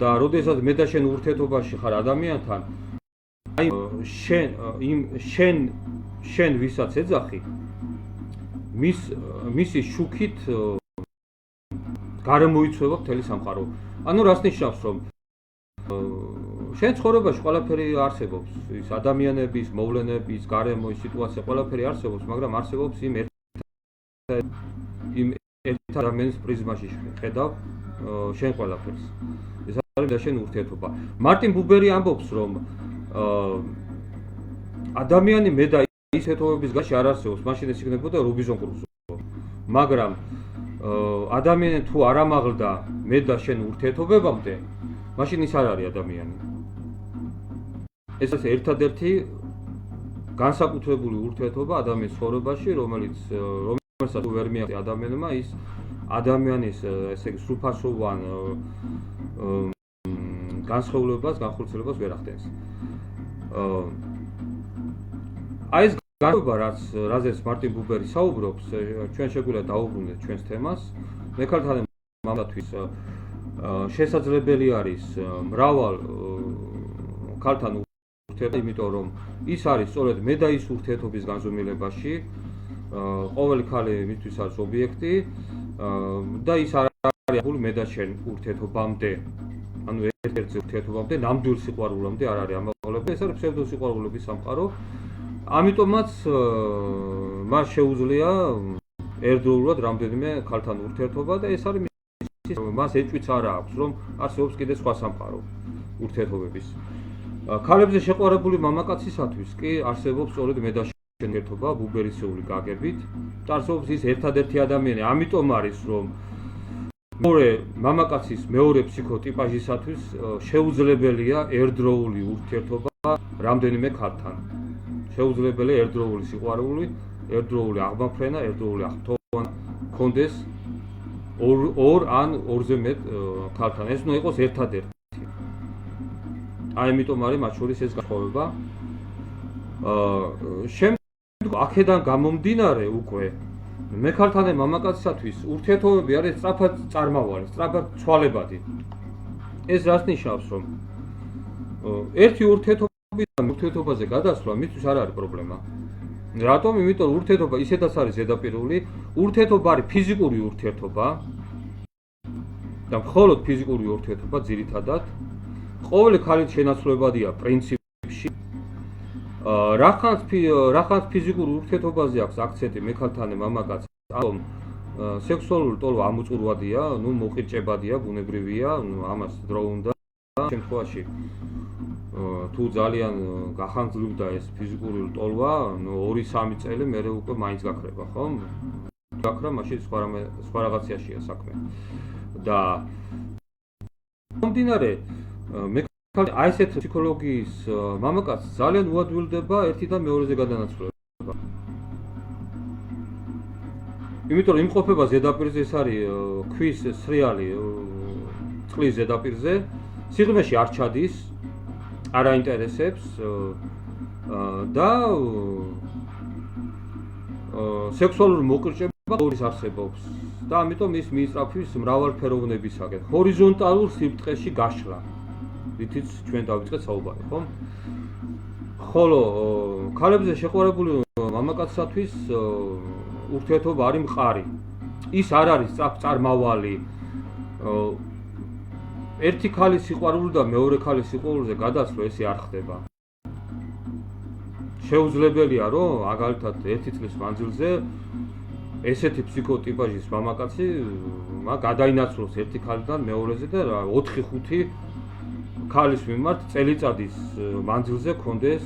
და როდესაც მე და შენ ურთიერთობაში ხარ ადამიანთან, აი შენ ვისაც ეძახი, მისი შუქით გარემოიცვება მთელი სამყარო. ანუ რას ნიშნავს, რომ შენ ცხოვრებაში ყველაფერი არსებობს, ის ადამიანების, მოვლენების, გარემო, სიტუაცია, ყველაფერი არსებობს, მაგრამ არსებობს იმ ერთ ადამიანის პრიზმაში ხედავ შენ ყველაფერს. ეს არის და შენ ურთიერთობა. მარტინ ბუბერი ამბობს, რომ ადამიანი მე და ის ურთიერთობების გარეშე არ არსებობს, მაშინ ეს იქნებოდა რობინზონ კრუზო. მაგრამ ადამიანი თუ არ ამაღლდა მე და შენ ურთიერთობებამდე, მაშინ ის არ არის ადამიანი. ეს ერთადერთი განსაკუთრებული ურთიერთობა ადამიანის ცხოვრებაში, რომელსაც ვერ მიაღწია ადამიანმა ის ადამიანის ესე იგი სრულფასოვან განსხვავებას, განხორციელებას ვერ ახდენს. აი ეს განსხვავება, რაზეც მარტინ ბუბერი საუბრობს, ჩვენ შეგვიძლია დაუბრუნდეთ ჩვენს თემას. მექალთანა მამათვის შესაძლებელი არის მრავალ ქალთან ურთიერთობა, იმიტომ რომ ის არის სწორედ მე და ის ურთიერთობის განზომილებაში. ყოველი ქალი მისთვის არის ობიექტი და ის არ არის აღული მე და შენ ურთიერთობამდე. ანუ ერთ-ერთი ურთიერთობამდე, ნამდვილ სიყვარულამდე არ არის ამაღლება, ეს არის ფსევდო სიყვარულების სამყარო. ამიტომაც მას შეუძლია ერთდროულად რამდენიმე ქალთან ურთიერთობა და ეს არის მას ეჭვიც არ აქვს, რომ არსებობს კიდე სხვა სამყარო ურთიერთობების. ქალებზე შეყვარებული მამაკაცისათვის კი არსებობს სწორედ მე და შენ ურთიერთობა ბუბერისეული გაგებით. არსებობს ის ერთადერთი ადამიანი, ამიტომ არის რომ მეორე მამაკაცის მეორე ფსიქოტიპაჟისათვის შეუძლებელია ერთდროული ურთიერთობა რამდენიმე ქალთან. შეუძლებელია ერთდროული სიყვარული, ერთდროული აღმაფრენა, ერთდროული აღფრთოვანა კონდეს ორ ან ორზე მეტ ქალთან. ეს უნდა იყოს ერთადერთი. აი ამიტომ არის მათ შორის ეს განსხვავება. შემდეგ აქედან გამომდინარე უკვე მე ქალთან და მამაკაცისათვის ურთიერთობები არის სწრაფად წარმავალი, სწრაფად ცვალებადი. ეს რას ნიშნავს, რომ ერთი ურთიერთობაზე გადასვლა მისთვის არ არის პრობლემა. რატომ? იმიტომ რომ ურთიერთობა ისედაც არის ზედაპირული, ურთიერთობა არის ფიზიკური ურთიერთობა და მხოლოდ ფიზიკური ურთიერთობა ძირითადად. ყოველი ქალით შენაცვლებადია პრინციპში. რახანს ფიზიკურ ურთიერთობაზე აქვს აქცენტი მე ქალთან და მამაკაცს, ამიტომ სექსუალური ტოლვა ამოწურვადია, მოყირჭებადია, ბუნებრივია, ამას დრო უნდა. შემთხვევაში თუ ძალიან გახანძლებდა ეს ფიზიკური ტოლვა, 2-3 წელი მერე უკვე მაინც გაქრება, ხო? გაქრა, მაშინ სხვა რაღაცაშია საქმე. და მომდინარე მე აი ესეთ ფსიქოლოგიის მამაკაცს ძალიან უადვილდება ერთიდან მეორეზე გადანაცვლება. იმიტომ რომ იმყოფება ზედაპირზე, ეს არის ქვის სრიალი წყლის ზედაპირზე, სიღრმეში არ ჩადის, არ აინტერესებს და სექსუალური მოკრჭება ორის არსებობს და ამიტომ ის მიისწრაფვის მრავალფეროვნებისაგან ჰორიზონტალურ სიბრტყეში გაშლა. რითიც ჩვენ დავიწყეთ საუბარი, ხო? ხოლო ქალებზე შეყვარებული მამაკაცისათვის ურთიერთობა არის მყარი. ის არ არის სწრაფწარმავალი. ერთი ქალის სიყვარული და მეორე ქალის სიყვარულზე გადასვლა ესე არ ხდება. შეუძლებელია რომ მაგალითად 1 წლის მანძილზე ესეთი ფსიქოტიპაჟის მამაკაცი გადაინაცვლოს ერთი ქალიდან მეორეზე და 4-5 ქალის მიმართ წელიწადის მანძილზე კონდეს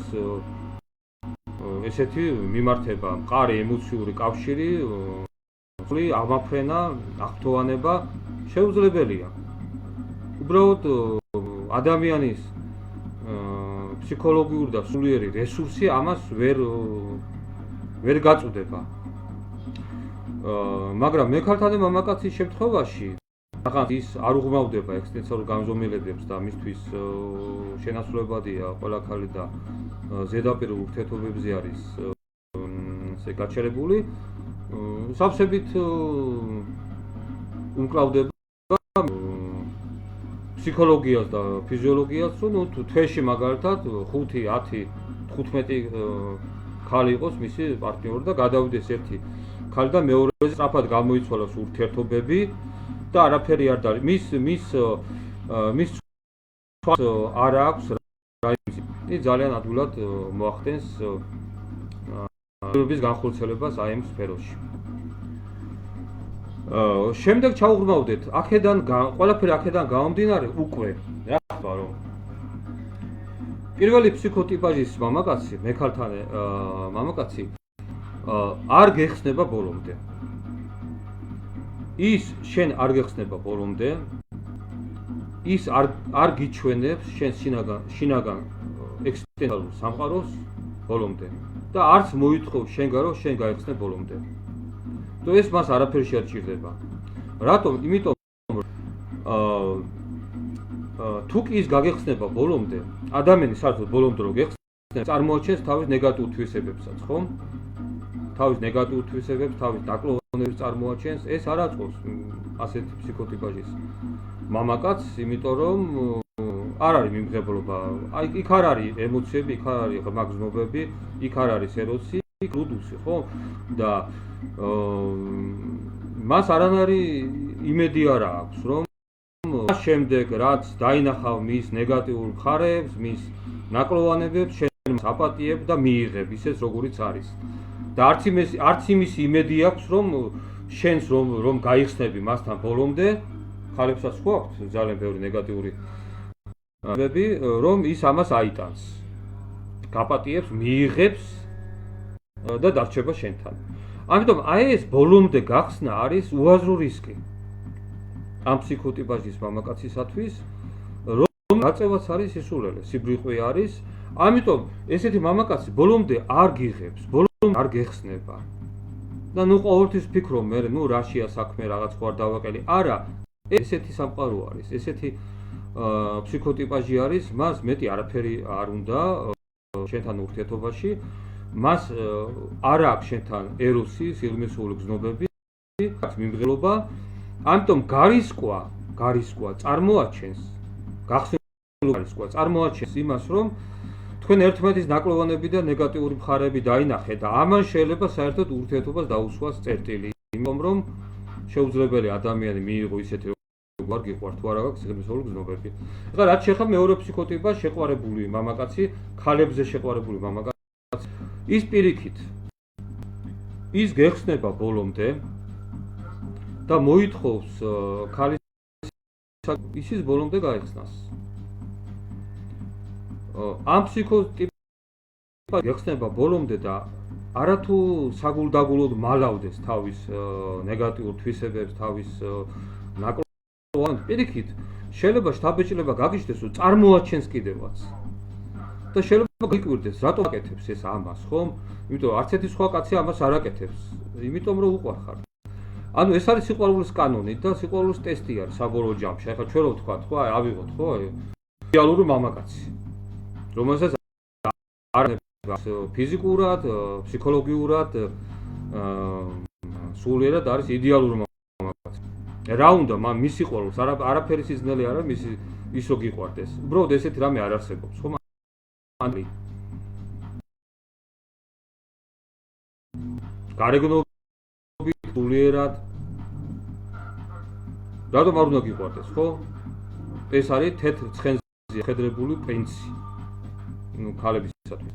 ესეთი მიმართება, მყარი ემოციური კავშირი, აღმაფრენა, აღფრთოვანება შეუძლებელია. უბრალოდ ადამიანის ფსიქოლოგიური და სულიერი რესურსი ამას ვერ გაწუდება. მაგრამ მე ქალთან და მამაკაცის შემთხვევაში რაღაც ის არ უღმავდება ექსტენსიურ განზომილებებს და მისთვის შენაცვლებადია ყველა ქალი და ზედაპირულ ურთიერთობებზე არის ესე გაჩერებული. სავსებით უმკლავდება ფსიქოლოგიას და ფიზიოლოგიას, რომ თვეში მაგალითად 5, 10, 15 ქალი იყოს მისი პარტნიორი და გადავიდეს ერთი ქალი და მეორეზე სწრაფად გამოიცვალოს ურთიერთობები და არაფერი არ დარის. მის არ აქვს რაიმის. ის ძალიან ადვილად მოახდენს პირობის განხორციელებას აი ამ სფეროში. შემდეგ ჩაუღრმავდეთ ყველაფერი აქედან გამომდინარე უკვე რა ხდება რომ პირველი ფსიქოტიპაჟის მამაკაცი მე ქალთან მამაკაცი არ გეხსნება ბოლომდე. ის შენ არ გეხსნება ბოლომდე. ის არ გიჩვენებს შენ შინაგან ექსისტენციალურ სამყაროს ბოლომდე. და არც მოითხოვ შენგან რომ შენ გაიხსნე ბოლომდე. და ეს მას არაფერი არ ჭირდება. რატომ? იმიტომ თუ კი ის გაგეხსნება ბოლომდე, ადამიანი საერთოდ ბოლომდე რო გეხსნებს, წარმოაჩენს თავის ნეგატიურ თვისებებსაც, ხო? თავის ნეგატიურ თვისებებს, თავის დაკლოვანებს წარმოაჩენს, ეს არ აწყობს ასეთი ფსიქოტიპაჟის მამაკაცს, იმიტომ რომ არ არის მიმღებლობა. აი იქ არ არის ემოციები, იქ არ არის ღრმა გზნობები, იქ არ არის ეროსი, იქ რუდუსი, ხო? და მას არანაირი იმედი არ აქვს, რომ შემდეგ რაც დაინახავ მის ნეგატიურ მხარებს, მის ნაკლოვანებებს, შენ აპატიებ და მიიღებ ისეთ როგორიც არის. და არც იმის იმედი აქვს, რომ შენს რომ გაიხსნები მასთან ბოლომდე, ხალებსაც გვაქვს ძალიან ბევრი ნეგატიური ვები, რომ ის ამას აიტანს. გაპატიებს, მიიღებს და დარჩება შენთან. ამიტომ აი ეს ბოლომდე გახსნა არის უაზრო რისკი. ამ ფსიქოტიპაჟის მამაკაცისათვის, რომ გაწევაც არის სისულელე, სიბრიყვე არის. ამიტომ ესეთი მამაკაცი ბოლომდე არ გიღებს, ბოლომდე არ გეხსნება. და ნუ ყოველთვის ვფიქრობ მე, ნუ რაშია საქმე, რაღაც ხო არ დავაყელი. არა, ესეთი სამყარო არის, ესეთი ფსიქოტიპაჟი არის, მას მეტი არაფერი არ უნდა შენთან ურთიერთობაში. მას არ აქვს შენთან ეროსი, სიღრმისეული გზნობები, აქვს მიმღებლობა. ამიტომ გარისკვა წარმოაჩენს, გახსნილობა გარისკვა წარმოაჩენს იმას, რომ თქვენ ერთმანეთის ნაკლოვანები და ნეგატიური მხარები დაინახეთ და ამან შეიძლება საერთოდ ურთიერთობას დაუსვას წერტილი, იმიტომ რომ შეუძლებელი ადამიანი მიიღო ისეთი როგორ გიყვართ თუ არა გაქვს სიღრმისეული გზნობები. ეხლა რაც შეეხება მეორე ფსიქოტიპა, შეყვარებული მამაკაცი, ქალებზე შეყვარებული მამაკაცი, ის პირიქით ის გეხსნება ბოლომდე და მოითხოვს ქალის ისის ბოლომდე გაეხსნას. ამ ფსიქოტიპა გეხსნება ბოლომდე და არათუ საგულდაგულოდ მალავდეს თავის ნეგატიურ თვისებებს, თავის ნაკლოვანებს. პირიქით შეიძლება შთაბეჭდილება გაგიჩნდეს, რომ წარმოაჩენს კიდევაც. და შეიძლება გიკვირდეს, რატომ აკეთებს ეს ამას, ხომ? იმიტომ რომ არც ერთი სხვა კაცი ამას არ აკეთებს, იმიტომ რომ უყვარ ხარ. ანუ ეს არის სიყვარულის კანონი და სიყვარულის ტესტი არის საბოლოო ჯამში. ახლა ჩვენ რო ვთქვათ, ხო, ავიღოთ, ხო, იდეალური მამაკაცი, რომელსაც არ ფიზიკურად, ფსიქოლოგიურად, სულიერად არის იდეალური მამაკაცი. რა უნდა მან მის სიყვარულს არაფერი სიზნელი არ არის ისო გიყვარდეს. უბრალოდ ესეთი რამე არ არსებობს, ხო? გარეგნობით, სულიერად რატომ არ უნდა გიყვარდეს, ხო? ეს არის თეთრ ცხენზე ხედრებული პრინცი. ნუ ქალებისათვის.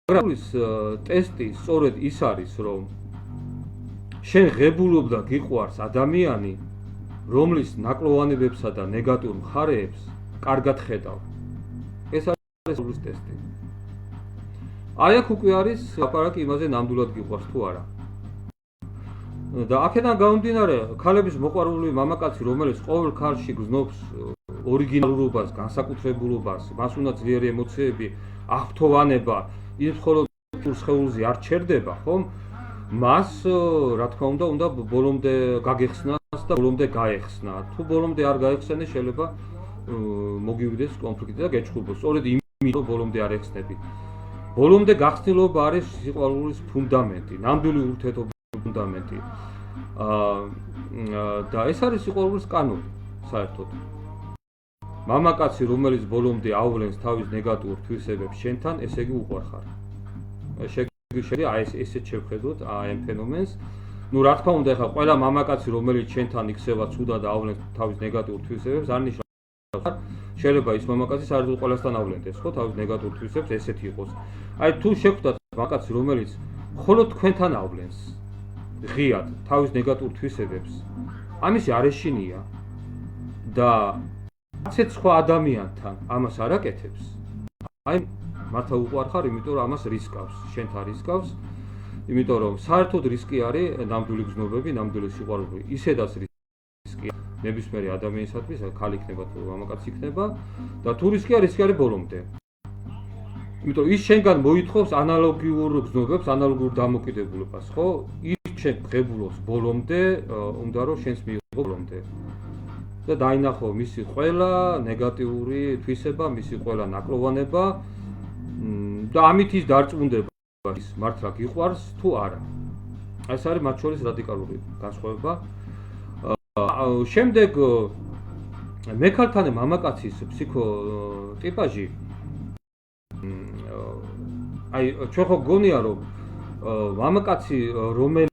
მაგრამ ის ტესტი სწორედ ის არის, რომ შენ ღებულობ და გიყვარს ადამიანი, რომლის ნაკლოვანებებსა და ნეგატიურ მხარეებს კარგად ხედავ. ეს არის სულის ტესტი. აი აქ უკვე არის ლაპარაკი იმაზე, ნამდვილად გიყვარს თუ არა. და აქედან გამომდინარე, ქალების მოყვარული მამაკაცი, რომელიც ყოველ ქალში გზნობს ორიგინალურობას, განსაკუთრებულობას, მას უნდა ძლიერი ემოციები, აღფრთოვანება, ის მხოლოდ სხეულზე არ ჩერდება, ხომ? მას, რა თქმა უნდა ბოლომდე გაგეხსნას და ბოლომდე გაეხსნა. თუ ბოლომდე არ გაეხსენე, შეიძლება მოგივიდეს კონფლიქტი და გეჩხუბოს. სწორედ იმიტომ ბოლომდე არ ეხსნები. ბოლომდე გახსნილობა არის სიყვარულის ფუნდამენტი, ნამდვილი ურთიერთობის ფუნდამენტი. და ეს არის სიყვარულის კანონი, საერთოდ. მამაკაცი, რომელიც ბოლომდე აავლენს თავის ნეგატიურ თვისებებს შენთან, ესე იგი უყვარ ხარ. შეგვიძლია აი ესეთ შევხედოთ ამ ფენომენს. ნუ რა თქმა უნდა, ეხლა ყველა მამაკაცი, რომელიც შენთან იქცევა ცუდა და აავლენს თავის ნეგატიურ თვისებებს, არ ნიშნავს შეიძლება ის მამაკაცი საერთოდ ყველასთან ავლენდეს, ხო, თავის ნეგატიურ თვისებებს, ესეთი იყოს. აი თუ შეხვდათ მამაკაცი, რომელიც მხოლოდ თქვენთან ავლენს ღიად თავის ნეგატიურ თვისებებს, ამისი არ ეშინია და ასეთ სხვა ადამიანთან ამას არ აკეთებს. აი მართა უყვარ ხარ, იმიტომ რომ ამას რისკავს, შენთან რისკავს, იმიტომ რომ საერთოდ რისკი არის ნამდვილი გზნობები, ნამდვილი სიყვარული, ისედაც რისკია ნებისმიერი ადამიანისათვის, ქალი იქნება თუ მამაკაცი იქნება და თუ რისკი არის ბოლომდე. იმიტომ ის შენგან მოითხოვს ანალოგიურ გზნობებს, ანალოგიურ დამოკიდებულებას, ხო? ის შენ ღებულობს ბოლომდე, უნდა რომ შენს მიიღო ბოლომდე. და დაინახო მისი ყველა ნეგატიური თვისება, მისი ყველა ნაკლოვანება და ამით ის დარწმუნდება ის მართლა გიყვარს თუ არა. ეს არის მათ შორის რადიკალური განსხვავება. შემდეგ მექალთანე მამაკაცის ფსიქოტიპაჟი აი ჩვენ ხო გონია რომ მამაკაცი რომელიც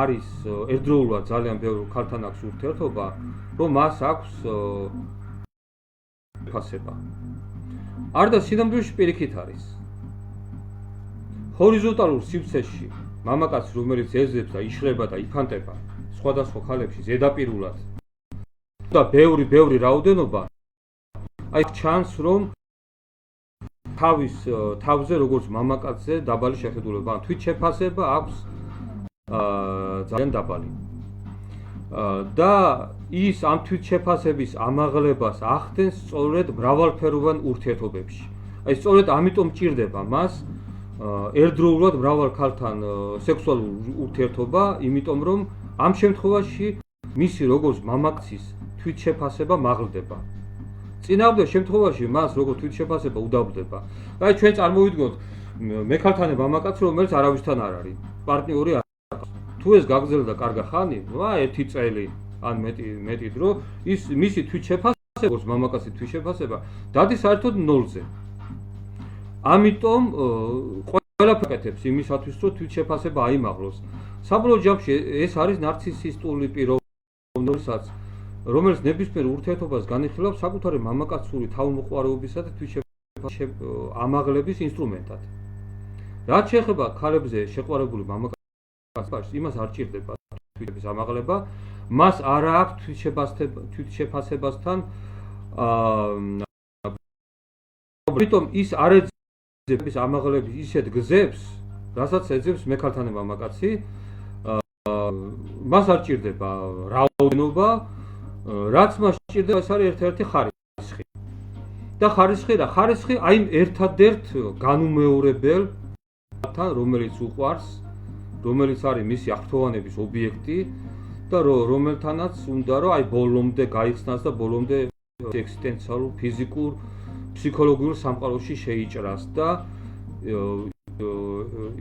არის ერთდროულად ძალიან ბევრ ქალთან აქვს ურთიერთობა, რომ მას აქვს ფასება. არდა სინამდვილეში პირიქით არის. ჰორიზონტალურ სივრცეში მამაკაცი რომელიც ეძებს და იშლება და იფანტება სხვადასხვა ქალებში ზედაპირულად და ბევრი რაოდენობა აი ჩანს რომ თავზე როგორც მამაკაცზე დაბალი შეხედულება ან თვითშეფასება აქვს ძალიან დაბალი. და ის ამ თვითშეფასების ამაღლებას ახდენს სწორედ მრავალფეროვან ურთიერთობებში. აი სწორედ ამიტომ ჭირდება მას ერთდროულად მრავალ ქალთან სექსუალური ურთიერთობა, იმიტომ რომ ამ შემთხვევაში მისი როგორც მამაკაცის თვითშეფასება მაღლდება. წინააღმდეგ შემთხვევაში მას როგორც თვითშეფასება უდაბლდება. აი ჩვენ წარმოვიდგინოთ მექალთანე მამაკაცი რომელიც არავისთან არ არის, პარტნიორი არ აქვს. თუ ეს გაგრძელდა კარგა ხანი, ერთი წელი ან მეტი დრო, ის მისი თვითშეფასება, როგორც მამაკაცის თვითშეფასება დადის საერთოდ ნოლზე. ამიტომ ყველაფერს აკეთებს იმისათვის, რომ თვითშეფასება აიმაღლოს. საბოლოო ჯამში ეს არის ნარცისისტული პიროვნებაც, რომელიც ნებისმიერ ურთიერთობას განიხილავს საკუთარი მამაკაცური თავმოყვარეობისა და თვითშეფასების ამაღლების ინსტრუმენტად. რაც შეეხება ქალებზე შეყვარებული მამაკაცს, იმას არ ჭირდება თვითშეფასების ამაღლება, მას არ აქვს თვითშეფასებასთან ამიტომ ის არ ეძებს ამაღლების ისეთ გზებს, რასაც ეძებს მექალთანე მამაკაცი, მას არ ჭირდება რაოდენობა, რაც მას ჭირდება ეს არის ერთ-ერთი ხარისხი. და ხარისხი რა? ხარისხი აი ერთადერთ განუმეორებელთან, რომელიც უყვარს, რომელიც არის მისი აღფრთოვანების ობიექტი და რომელთანაც უნდა რომ აი ბოლომდე გაიხსნას და ბოლომდე ექსისტენციალურ, ფიზიკურ, ფსიქოლოგიურ სამყაროში შეიჭრას და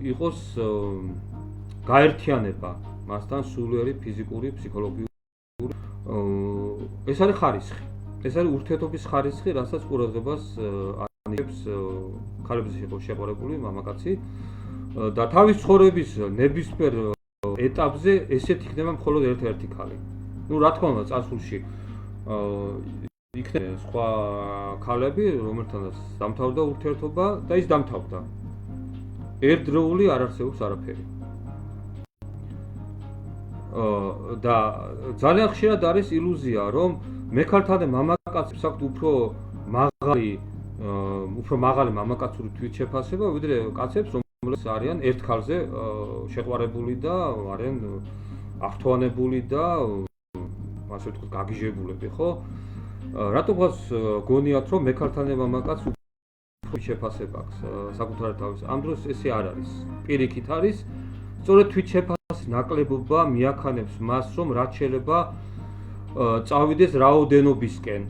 იყოს გაერთიანება მასთან სულიერი ფიზიკური, ფსიქოლოგიური ეს არის ხარისხი. ეს არის ურთიერთობის ხარისხი, რასაც ყურადღებას ანიჭებს ქალებზე შეყვარებული მამაკაცი და თავის ცხოვრების ნებისმიერ ეტაპზე ესეთ იქნება მხოლოდ ერთ-ერთი ქალი. ნუ რა თქმა უნდა, წარსულში იქნება სხვა ქალები, რომელთანაც დამთავრდა ურთიერთობა და ის დამთავრდა. ერთდროული არ არსებობს არაფერი. და ძალიან ხშირად არის ილუზია, რომ მექალთანე მამაკაცს აქვს უფრო მაღალი მამაკაცური თვითშეფასება, ვიდრე კაცებს, რომლებიც არიან ერთ ქალზე შეყვარებული და არიან აღფრთოვანებული და ასე ვთქვათ, გაგიჟებულები, ხო? რატომღაც გონიათ, რომ მექალთანე მამაკაცს უფრო შეფასება აქვს საკუთარი თავის. ამ დროს ესე არ არის. პირიქით არის, სწორედ თვითშეფასების ნაკლებობა მიაქანებს მას, რომ რაც შეიძლება წავიდეს რაოდენობისკენ.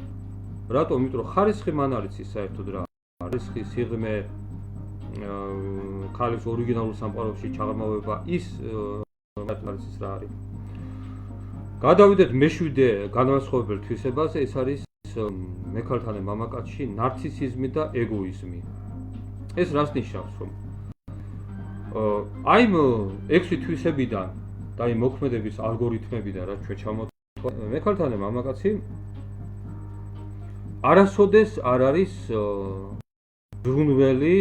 რატომ? იმიტომ რომ ხარისხი მან არის ის საერთოდ რა. ხარისხი, სიღრმე, ქალის ორიგინალურ სამყაროში ჩაღრმავება ის არის ის რა არის. გადავიდეთ მეშვიდე განმასხვავებელ თვისებაზე, ეს არის მექალთანე მამაკაცში ნარცისიზმი და ეგოიზმი. ეს რას ნიშნავს, რომ აი 6 თვისებიდან და აი მოქმედების ალგორითმებიდან რაც ჩვენ ჩამოვთვალეთ, მექალთანე მამაკაცი არასოდეს არ არის ზრუნველი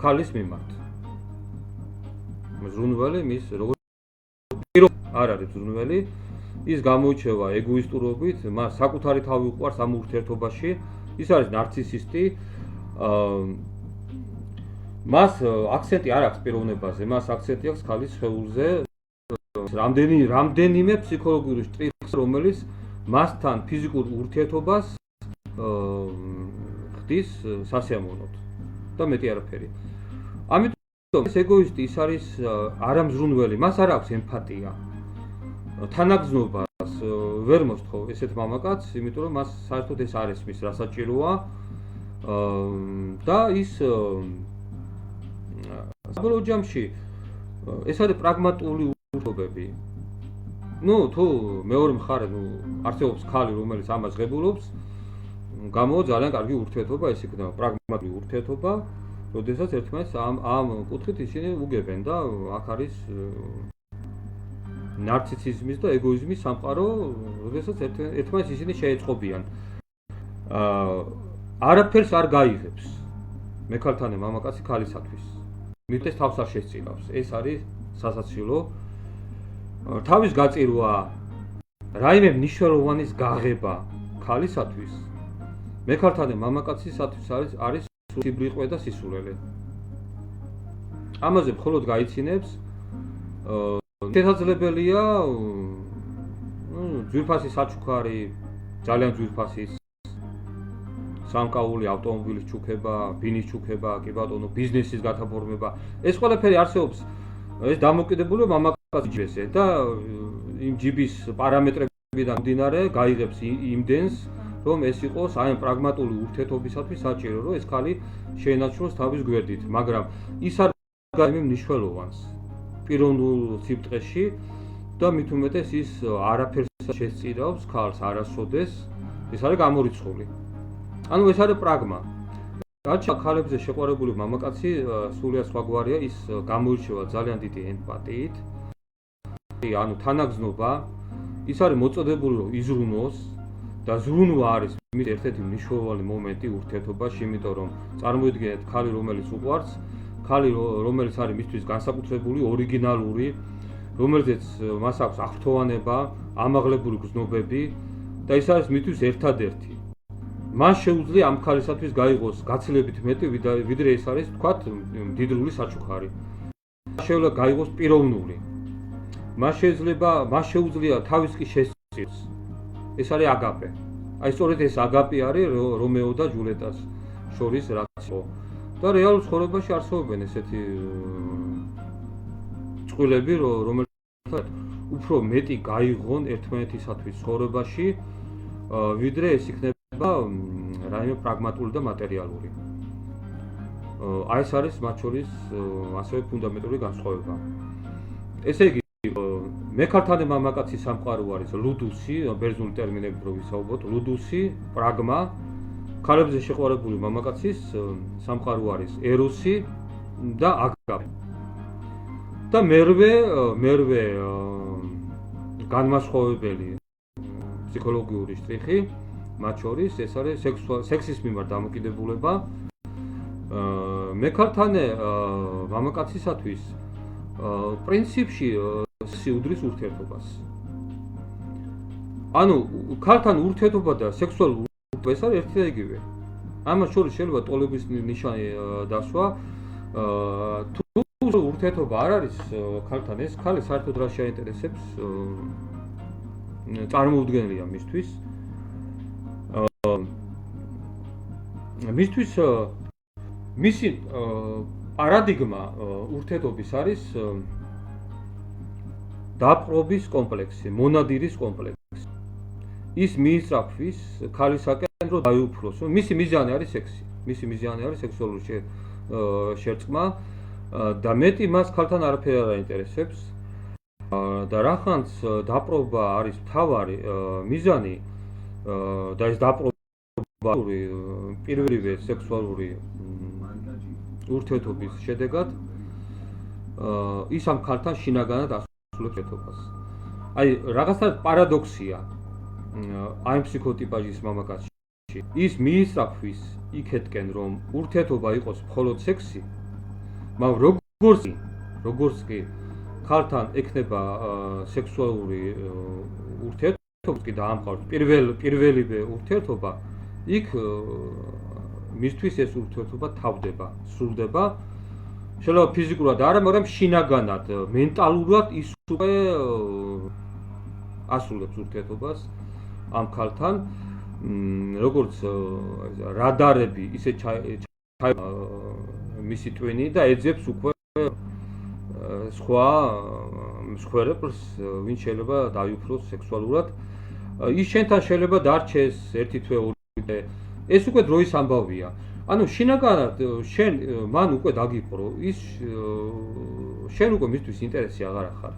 ქალის მიმართ. ზრუნველი მის როგორც არ არის ზრუნველი, ის გამოირჩევა ეგოისტურობით, მას საკუთარი თავი უყვარს ამ ურთიერთობაში, ის არის ნარცისისტი. მას აქცენტი არ აქვს პიროვნებაზე, მას აქცენტი აქვს ქალის სხეულზე. რამდენიმე ფსიქოლოგიური შტრიხი, რომელიც მასთან ფიზიკურ ურთიერთობას ხდის სასიამოვნოდ. და მეტი არაფერი. ამიტომ ეს ეგოისტი ის არის არამზრუნველი, მას არ აქვს ემპათია. თანაგზნობას ვერ მოსთხოვ ესეთ მამაკაცს, იმიტომ რომ მას საერთოდ ეს არ ესმის, რა საჭიროა. და ის საბოლოო ჯამში ეს არის პრაგმატული ურთიერთობები. თუ მეორე მხარე, არსებობს ქალი, რომელიც ამას ღებულობს, გამოვა ძალიან კარგი ურთიერთობა, ეს იქნება პრაგმატული ურთიერთობა, როდესაც ერთმანეთს ამ კუთხით ისინი უგებენ და აქ არის ნარციციზმის და ეგოიზმის სამყარო, როდესაც ერთმანეთს ისინი შეეწყობიან. არაფერს არ გაიღებს მექალთანე მამაკაცი ქალისათვის. მისთვის თავს არ შესწირავს. ეს არის სასაცილო. თავის გაწირვა, რაიმე მნიშვნელოვანის გაღება ქალისათვის, მექალთანე მამაკაცისათვის არის სიბრიყვე და სისულელე. ამაზე მხოლოდ გაიცინებს შესაძლებელია ძვირფასი საჩუქარი, ძალიან ძვირფასი სამკაული ავტომობილის ჩუქება, ბინის ჩუქება, კი ბატონო, ბიზნესის გათაფორმება. ეს ყველაფერი არსებობს. ეს დამოკიდებულება მამაკაცის ჯიბესზე და იმ ჯიბის პარამეტრებიდან მდინარე გაიღებს იმდენს, რომ ეს იყოს აი ამ პრაგმატული ურთიერთობისათვის საჭირო, რომ ეს ქალი შეენაცვლოს თავის გვერდით, მაგრამ ის არ გაიმე მნიშვნელოვანს პიროვნულ სიბტყეში და მით უმეტეს ის არაფერს შესწირავს ქალს არასოდეს, ეს არის გამორიცხული. ანუ ეს არის პრაგმა. რაც ქალებზე შეყვარებული მამაკაცი სულიად სხვაგვარია, ის გამოირჩევა ძალიან დიდი ემპათიით. ანუ თანაგზნობა, ის არის მოწოდებული რომ იზრუნოს და ზრუნვა არის მის ერთ-ერთი მნიშვნელოვანი მომენტი ურთიერთობაში, იმიტომ რომ წარმოიდგინეთ ქალი, რომელიც უყვარს, ქალი, რომელიც არის მისთვის განსაკუთრებული, ორიგინალური, რომელზეც მას აქვს აღფრთოვანება, ამაღლებული გზნობები და ის არის მისთვის ერთადერთი. მას შეუძლია ამ ქალისათვის გაიღოს გაცილებით მეტი, ვიდრე ეს არის, თქვათ, მდიდრული საჩუქარი. შეიძლება გაიღოს პიროვნული. მას შეუძლია თავის კი შესწირს. ეს არის აგაპე. აი სწორედ ეს აგაპე არის რომეო და ჯულეტას შორის რაცო. და რეალურ ცხოვრებაში არსებობენ ესეთი წყვილები, რომელთაც უფრო მეტი გაიღონ ერთმანეთისათვის ცხოვრებაში, ვიდრე ეს იქნება რაიმე პრაგმატული და მატერიალური. აი ეს არის მათ შორის ასევე ფუნდამენტური განსხვავება. ესე იგი, მექალთანე მამაკაცის სამყარო არის ლუდუსი, ბერძნული ტერმინებით რო ვისაუბროთ, ლუდუსი, პრაგმა, ქალებზე შეყვარებული მამაკაცის სამყარო არის ეროსი და აგაპე. და მერვე განმასხვავებელი ფსიქოლოგიური შტრიხი, მათ შორის ეს არის სექსის მიმართ დამოკიდებულება. მექალთანე მამაკაცისათვის პრინციპში უდრის ურთიერთობას. ანუ ქალთან ურთიერთობა და სექსუალური ურთიერთობა ეს არის ერთი და იგივე. ამას შორის შეიძლება ტოლების ნიშანი დასვა. თუ ურთიერთობა არ არის ქალთან, ეს ქალი საერთოდ რა შეაინტერესებს, წარმოუდგენელია მისთვის. მისთვის მისი პარადიგმა ურთიერთობის არის დაპყრობის კომპლექსი, მონადირის კომპლექსი. ის მიისწრაფვის ქალისაკენ რომ დაიუფლოს. მისი მიზანი არის სექსი. მისი მიზანი არის სექსუალური შერწყმა და მეტი მას ქალთან არაფერი არ აინტერესებს. და რახანს დაპყრობა არის მთავარი მიზანი და ეს დაპყრობა პირველივე სექსუალური ურთიერთობის შედეგად ის ამ ქალთან შინაგანად ასრულებს ურთიერთობას. აი რაღაცა პარადოქსია აი ფსიქოტიპაჟის მამაკაცში. ის მიისწრაფვის იქეთკენ რომ ურთიერთობა იყოს მხოლოდ სექსი, მაგრამ როგორც კი ქალთან ექნება სექსუალური ურთიერთობა კი დაამყაროს პირველივე ურთიერთობა, იქ მისთვის ეს ურთიერთობა თავდება, სრულდება. შეიძლება ფიზიკურად არა, მაგრამ შინაგანად, მენტალურად ის უკვე ასრულებს ურთიერთობას ამ ქალთან, როგორც რადარები ისე მისი ტვინი და ეძებს უკვე სხვა მსხვერპლს, ვინც შეიძლება დაიუფლოს სექსუალურად. ის შენთან შეიძლება დარჩეს ერთი თვე, ორი თვე. ეს უკვე დროის ამბავია. ანუ შინაგანად შენ მან უკვე დაგიპყრო, ის შენ უკვე მისთვის ინტერესი აღარ ახარ.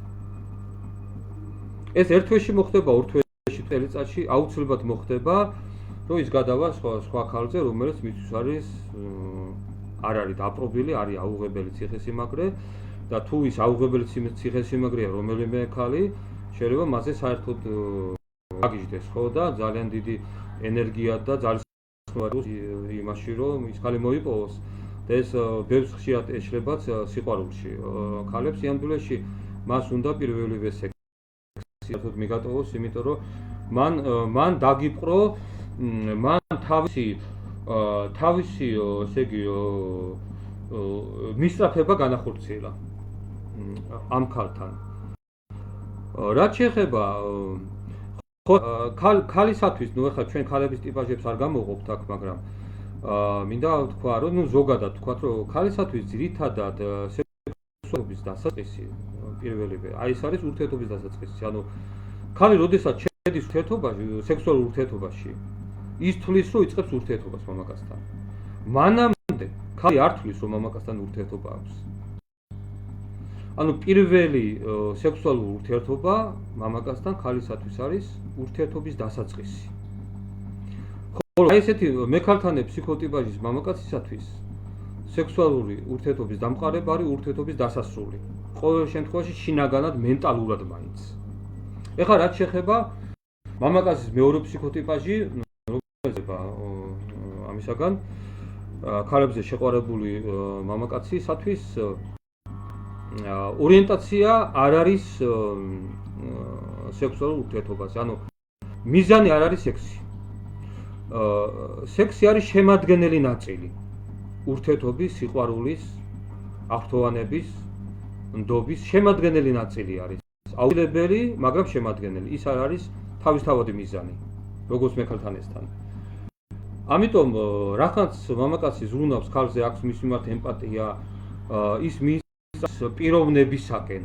ეს ერთ თვეში მოხდება, ორ თვეში, წელიწადში აუცილებლად მოხდება, რომ ის გადავა სხვა ქალზე, რომელიც მისთვის არის არ არის დაპყრობილი, არის აუღებელი ციხესიმაგრე და თუ ის აუღებელი ციხესიმაგრეა რომელიმე ქალი, შეიძლება მასზე საერთოდ აგიჟდეს, ხო და ძალიან დიდი ენერგია და ძალისხმევა იმაში, რომ ის ქალი მოიპოვოს და ეს ბევრს ხშირად ეშლებათ სიყვარულში. ქალებს სიამდვილეში მას უნდა პირველივე სექსი მიგატოვოს, იმიტომ რომ მან დაგიპყრო, მან თავისი ესე იგი მისწრაფება განახორციელა ამ ქალთან. რაც შეეხება ქალისათვის, ნუ ეხლა ჩვენ ქალების ტიპაჟებს არ გამოვყოფთ აქ, მაგრამ მინდა თქვა, რომ ნუ ზოგადად თქვა, რომ ქალისათვის ძირითადად სექსუალობის დასაწყისი პირველივე, აი ეს არის ურთიერთობის დასაწყისი. ანუ ქალი როდესაც შედის ურთიერთობაში, სექსუალურ ურთიერთობაში, ის თვლის, რომ იწყებს ურთიერთობას მამაკაცთან. მანამდე ქალი არ თვლის, რომ მამაკაცთან ურთიერთობა აქვს. ანუ პირველი სექსუალური ურთიერთობა მამაკაცთან ქალისათვის არის ურთიერთობის დასაწყისი. ხოლო აი ესეთი მექალთანე ფსიქოტიპაჟის მამაკაცისათვის სექსუალური ურთიერთობის დამყარება არის ურთიერთობის დასასრული. ყოველ შემთხვევაში შინაგანად მენტალურად მაინც. ეხლა რაც შეეხება მამაკაცის მეორე ფსიქოტიპაჟი, ამისაგან ქალებზე შეყვარებული მამაკაცისათვის ორიენტაცია არ არის სექსუალურ ურთიერთობაზე, ანუ მიზანი არ არის სექსი. სექსი არის შემადგენელი ნაწილი ურთიერთობის, სიყვარულის, აღფრთოვანების, ნდობის შემადგენელი ნაწილი არის. აუცილებელი, მაგრამ შემადგენელი. ის არ არის თავისთავადი მიზანი, როგორც მექალთანესთან. ამიტომ რახანც მამაკაცი ზრუნავს ქალზე, აქვს მის მიმართ ემპათია, ის მის პიროვნებისაკენ.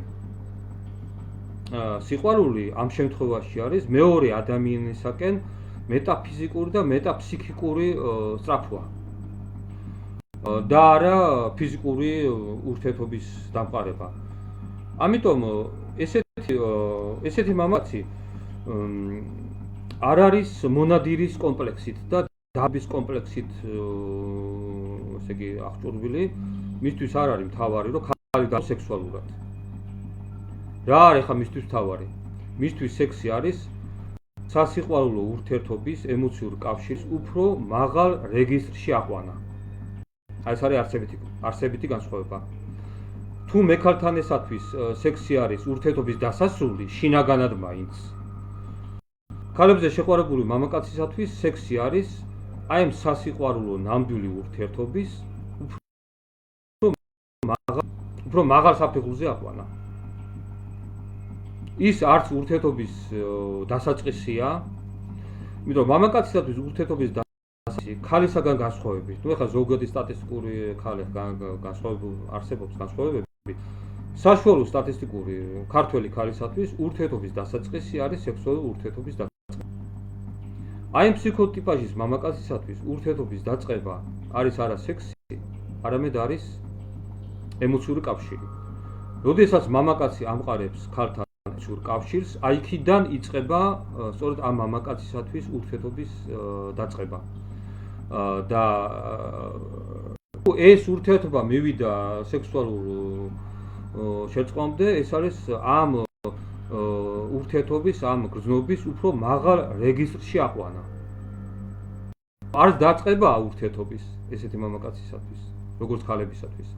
სიყვარული ამ შემთხვევაში არის მეორე ადამიანისაკენ მეტაფიზიკური და მეტაფსიქიკური სწრაფვა. და არა ფიზიკური ურთიერთობის დამყარება. ამიტომ ესეთი მამაკაცი არ არის მონადირის კომპლექსით და დაბის კომპლექსით ესე იგი აღჭურვილი, მისთვის არ არის მთავარი, რომ ქალი და სექსუალურად. რა არის ხა მისთვის მთავარი? მისთვის სექსი არის სასიყვარულო ურთიერთობის ემოციური კავშირის უფრო მაღალ რეგისტრში აყვანა. აი ეს არის არსებითი განსხვავება. თუ მექალთანესათვის სექსი არის ურთიერთობის დასასრული, შინაგანად მაინც. ქალებზე შეყვარებული მამაკაცისათვის სექსი არის აი ამ სასიყვარულო ნამდვილი ურთიერთობის უფრო მაღალ საფეხურზე აყვანა. ის არც ურთიერთობის დასაწყისია, იმიტომ მამაკაცისათვის ურთიერთობის დასაწყისი ქალისაგან განსხვავებით. ნუ ეხლა ზოგადი სტატისტიკური განსხვავებული არსებობს განსხვავებები. საშუალო სტატისტიკური ქართველი ქალისათვის ურთიერთობის დასაწყისი არის სექსუალური ურთიერთობის დაწყება. აი ამ ფსიქოტიპაჟის მამაკაცისათვის ურთიერთობის დაწყება არის არა სექსი, არამედ არის ემოციური კავშირი. როდესაც მამაკაცი ამყარებს ქალთან ემოციურ კავშირს, აი იქიდან იწყება სწორედ ამ მამაკაცისათვის ურთიერთობის დაწყება. და ეს ურთიერთობა მივიდა სექსუალურ შეწყობამდე, ეს არის ამ ურთიერთობის, ამ გრძნობის უფრო მაღალ რეგისტრში აყვანა. არც დაწყება ურთიერთობის ესეთი მამაკაცისათვის, როგორც ქალებისათვის.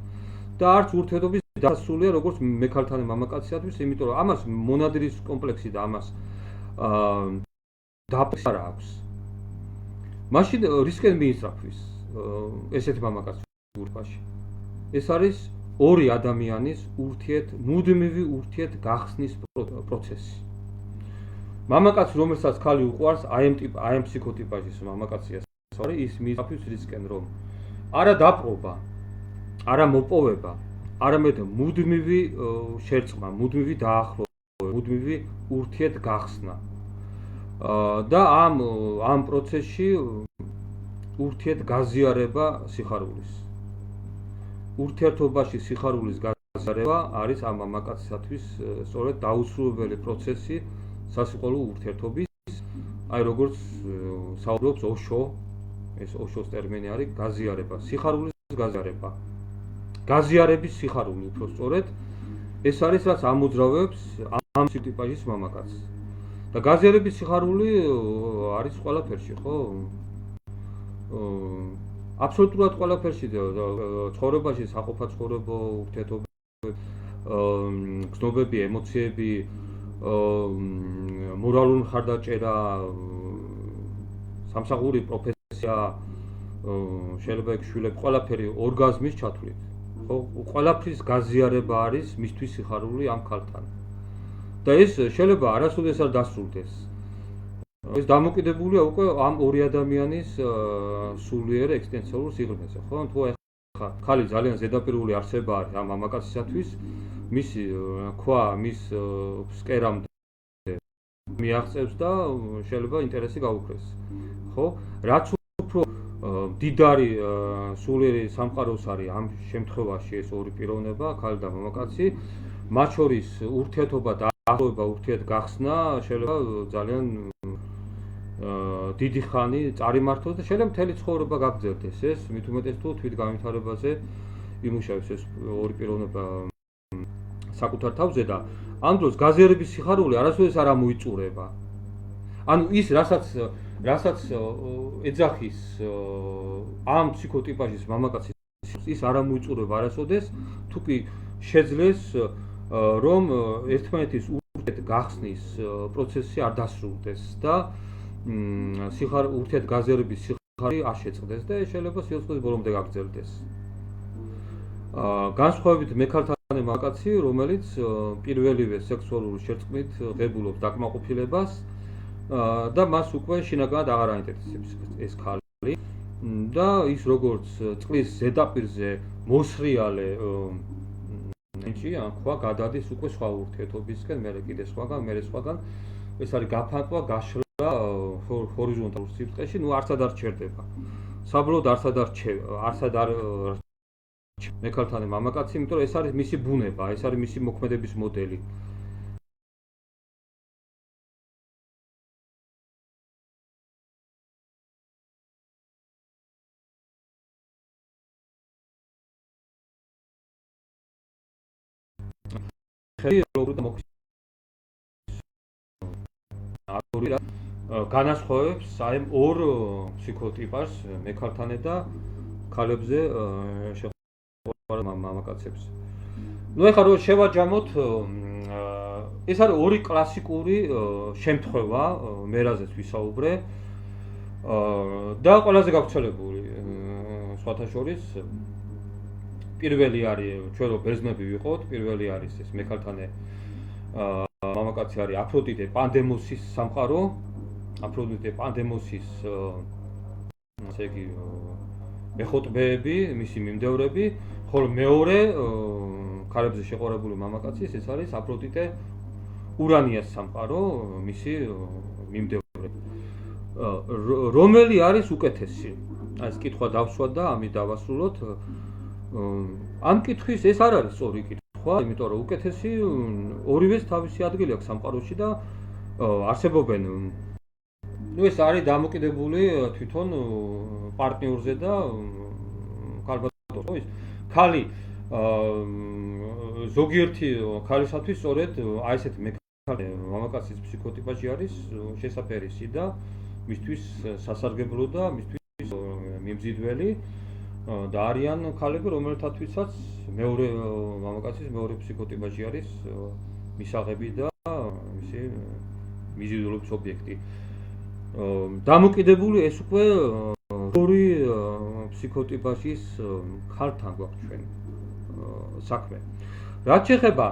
და არც ურთიერთობის დასასრულია როგორც მექალთან მამაკაცისათვის, იმიტომ რომ ამას მონადირის კომპლექსი და ამას დაფიქს არ აქვს. მაშინ რისკენ მიისწრაფვის ესეთი მამაკაცის ურთიერთობაში. ეს არის ორი ადამიანის მუდმივი ურთიერთ გახსნის პროცესი. მამაკაცი, რომელსაც ქალი უყვარს, აი ამ ფსიქოტიპაჟის მამაკაცია, ის მიისწრაფვის რისკენ, რომ არა დაპყრობა, არა მოპოვება, არამედ მუდმივი შერწყმა, მუდმივი დაახლოება, მუდმივი ურთიერთგახსნა. და ამ პროცესში ურთიერთგაზიარება სიხარულის. ურთიერთობაში სიხარულის გაზიარება არის ამ მამაკაცისათვის სწორედ დაუსრულებელი პროცესი სასიყვარლო ურთიერთობის. აი როგორც საუბრობს ოშო, ეს ოშოს ტერმინი არის გაზიარება, სიხარულის გაზიარება. გაზიარების სიხარული უფრო სწორედ ეს არის რაც ამოძრავებს ამ ტიპაჟის მამაკაცს. და გაზიარების სიხარული არის ყველაფერში, ხო? აბსოლუტურად ყველაფერში ცხოვრებაში, საყოფაცხოვრებო ურთიერთობები, გრძნობები, ემოციები, მორალური მხარდაჭერა, სამსახური პროფესია, შეიძლება იქ შვილები, ყველაფერი ორგაზმის ჩათვლით. ხო, ყველაფრის გაზიარება არის მისთვის სიხარული ამ ქალთან. და ეს შეიძლება არასოდეს არ დასრულდეს. ეს დამოკიდებულია უკვე ამ ორი ადამიანის სულიერ ექსტენსიურ სიღრმეზე, ხო? თუ ახლა ხალი ძალიან ზედაპირული არსება არის ამ მამაკაცისათვის, მისი ქვა მის ფსკერამდე მიაღწევს და შეიძლება ინტერესი გაუქმდეს, ხო? რაც უფრო დიდარი სულიერი სამყაროს არის ამ შემთხვევაში ეს ორი პიროვნება, ხალი და მამაკაცი, მათ შორის ურთიერთობა და ახლობა ურთიერთგახსნა შეიძლება ძალიან დიდი ხანი წარიმართოს და შეიძლება მთელი ცხოვრება გაგრძელდეს ეს, მით უმეტეს თუ თვითგანვითარებაზე იმუშავებს ეს ორი პიროვნება საკუთარ თავზე და ამ დროს გაზიარების სიხარული არასოდეს არ ამოიწურება. ანუ ის რასაც ეძახის ამ ფსიქოტიპაჟის მამაკაცის ის არ ამოიწურება არასოდეს, თუ კი შეძლეს რომ ერთმანეთის ურთიერთგახსნის პროცესი არ დასრულდეს და ურთიერთგაზიარების სიხარული არ შეწყდეს და ეს შეიძლება სიცოცხლის ბოლომდე გაგრძელდეს. განსხვავებით მექალთან მამაკაცი, რომელიც პირველივე სექსუალური შერწყმით ღებულობს დაკმაყოფილებას და მას უკვე შინაგანად აღარ აინტერესებს ეს ქალი და ის როგორც წყლის ზედაპირზე მოსრიალე ქვა გადადის უკვე სხვა ურთიერთობისკენ, მერე კიდე სხვაგან, ეს არის გაფანტვა, გაშლა ჰორიზონტალურ სიბრტყეში, ნუ არცად არ ჩერდება. საბოლოოდ არცად არ მექალთან მამაკაცი, იმიტომ რომ ეს არის მისი ბუნება, ეს არის მისი მოქმედების მოდელი. განასხვავებს აი ორ ფსიქოტიპას მექალთან და ქალებზე შეყვარება მამაკაცებს. ნუ ეხლა რო შევაჯამოთ ეს არის ორი კლასიკური შემთხვევა, მე რაზეც ვისაუბრე და ყველაზე გავრცელებული სხვათა შორის პირველი არის ჩვენ რო ბერძნები ვიყოთ, პირველი არის ეს მექალთან მამაკაცი არის აფროდიტე პანდემოსის სამყარო, აფროდიტე პანდემოსის ასე იგი მეხოტბეები, მისი მიმდევრები, ხოლო მეორე ქალებზე შეყვარებული მამაკაცის ეს არის აფროდიტე ურანიას სამყარო, მისი მიმდევრები. რომელი არის უკეთესი? აი ეს კითხვა დავსვათ და ამით დავასრულოთ. ამ კითხვის ეს არ არის სწორი კითხვა, იმიტომ რომ უკეთესი ორივეს თავისი ადგილი აქვს სამყაროში და არსებობენ. ნუ ეს არის დამოკიდებული თვითონ პარტნიორზე და ქალბატონს. ქალი ზოგიერთი ქალისათვის სწორედ აი ესეთი მამაკაცის ფსიქოტიპაჟი არის შესაფერისი და მისთვის სასარგებლო და მისთვის მიმზიდველი და არიან ქალები, რომელთათვისაც მეორე მამაკაცის მეორე ფსიქოტიპაჟი არის მისაღები და მისი მიზიდულობის ობიექტი. დამოკიდებული ეს უკვე ორი ფსიქოტიპაჟის ქალთან გვაქვს ჩვენ საქმე. რაც შეეხება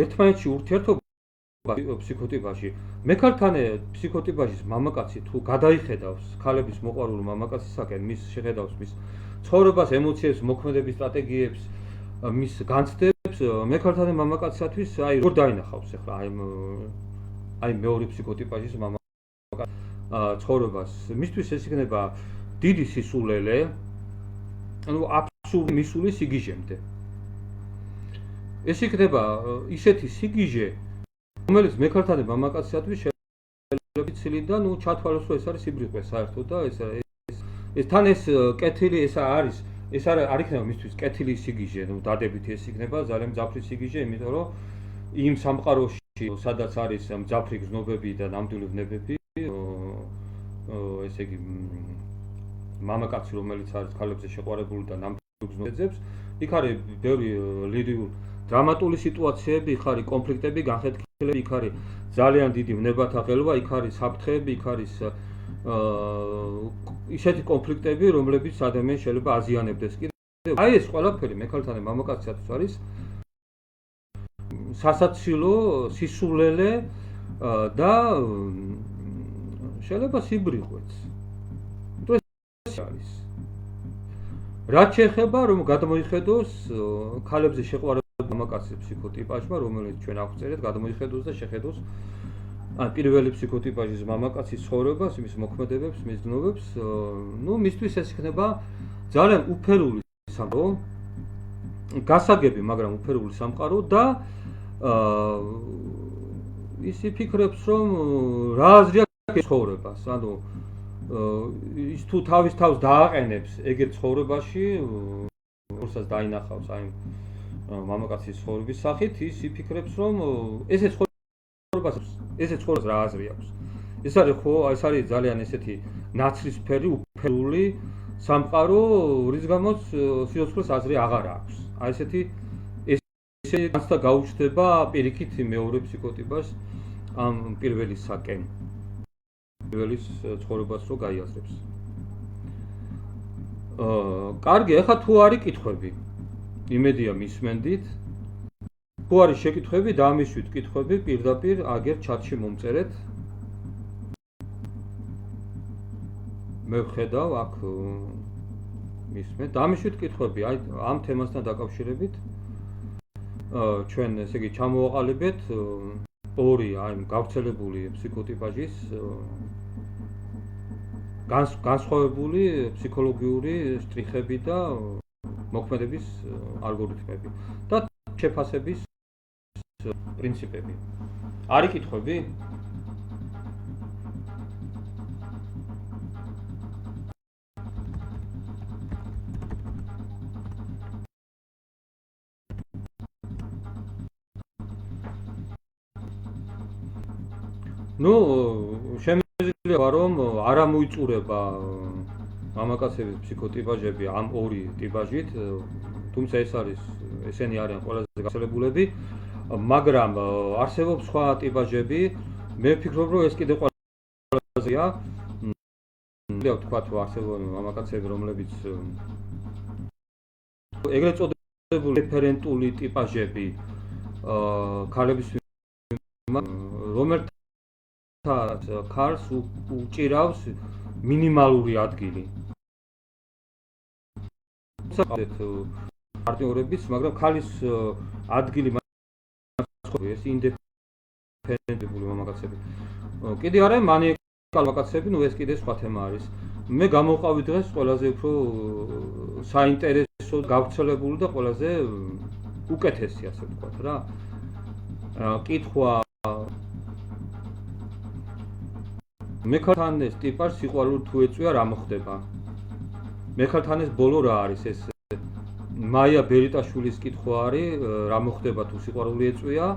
ერთმანეთში ურთიერთობას ფსიქოტიპაში მექალთანე ფსიქოტიპაშის მამაკაცი თუ გადაიხედავს ქალების მოყვარულ მამაკაცისაკენ მის შეხედავს მის ცხოვრებას, ემოციებს, მოქმედების სტრატეგიებს, მის განცდებს, მექალთანე მამაკაცისათვის აი როგორ დაინახავს ახლა აი მეორე ფსიქოტიპაშის მამაკაცის ცხოვრებას. მისთვის ეს იქნება დიდი სისულელე, ანუ აბსურდი მისული სიგიჟემდე. ეს იქნება ისეთი სიგიჟე, რომელიც მექალთანე მამაკაცისათვის შეიძლება იცილი და ნუ ჩათვალოს რომ ეს არის სიბრიყვე საერთოდ და ეს თან ეს კეთილი ეს არ იქნება მისთვის კეთილი სიგიჟე, ნუ დადებითი ეს იქნება ძალიან მძაფრი სიგიჟე, იმიტომ რომ იმ სამყაროში, სადაც არის მძაფრი გრძნობები და ნამდვილი ვნებები, ესე იგი მამაკაცი, რომელიც არის ქალებზე შეყვარებული და ნამდვილ გრძნობას ეძებს, იქ არის ბევრი ლირიული დრამატული სიტუაციები, იქ არის კონფლიქტები, განხეთქილები, იქ არის ძალიან დიდი ვნებათა ღელვა, იქ არის საფრთხეები, იქ არის ისეთი კონფლიქტები, რომლებიც ადამიანს შეიძლება აზიანებდეს კიდევ. აი ეს ყველაფერი მექალთანე მამაკაცისათვის არის სასაცილო, სისულელე და შეიძლება სიბრიყვეც. ეს არის. რაც შეეხება რომ გადმოიხედოს ქალებზე შეყვარებული მამაკაცის ფსიქოტიპაჟმა, რომელიც ჩვენ აღწერეთ, გადმოიხედოს და შეხედოს ან პირველი ფსიქოტიპაჟის მამაკაცის ცხოვრებას, მის მოქმედებებს, მის გრძნობებს, ნუ მისთვის ეს იქნება ძალიან უფერული სამყარო, გასაგები, მაგრამ უფერული სამყარო და ის იფიქრებს, რომ რა აზრი აქვს ცხოვრებას, ანუ ის თუ თავის თავს დააყენებს ეგეთ ცხოვრებაში, როდესაც დაინახავს აი მამაკაცის ცხოვრების სახით, ის იფიქრებს, რომ ესე ცხოვრებას რა აზრი აქვს. ეს არის ხო, ეს არის ძალიან ესეთი ნაცრისფერი, უფერული სამყარო, რის გამოც სიცოცხლეს აზრი აღარ აქვს. აი ესეთი ესე განცდა გაუჩნდება პირიქით მეორე ფსიქოტიპას ამ პირველისაკენ. პირველის ცხოვრებას რო გაიაზრებს. კარგი, ახლა თუ არის კითხვები, იმედია მისმენდით. თუ არის შეკითხვები, დამიშვით კითხვები პირდაპირ აგერ ჩატში მომწერეთ. მე ვხედავ აქ მისმენთ. დამიშვით კითხვები, აი ამ თემასთან დაკავშირებით. ჩვენ ესე იგი ჩამოვაყალიბეთ ორი აი გავრცელებული ფსიქოტიპაჟის განსხვავებული ფსიქოლოგიური შტრიხები და მოქმედების ალგორითმები და შეფასების პრინციპები. არის კითხვები? ნუ შემიძლია რომ არ ამოიწურება მამაკაცების ფსიქოტიპაჟები ამ ორი ტიპაჟით, თუმცა ესენი არიან ყველაზე გავრცელებულები, მაგრამ არსებობს სხვა ტიპაჟები. მე ვფიქრობ, რომ ეს კიდევ ყველაზეა. ვთქვათ, არსებობენ მამაკაცები, რომლებიც ეგრეთ წოდებული რეფერენტული ტიპაჟები ქალების რომელთა ქალს უჭირავს მინიმალური ადგილი. პარტნიორების, მაგრამ ქალის ადგილი ეს ინდეპენდენტული მამაკაცები. კიდე არა მანიაკალ მამაკაცები, ნუ ეს კიდე სხვა თემა არის. მე გამოვყავი დღეს ყველაზე უფრო საინტერესო, გავრცელებული და ყველაზე უკეთესი, ასე ვთქვათ რა. კითხვა მექალთანეს ტიპაჟს სიყვარული თუ ეწვია, რა მოხდება? მექალთანეს ბოლო რა არის ეს? მაია ბერიტაშვილის კითხვა არის, რა მოხდება თუ სიყვარული ეწვია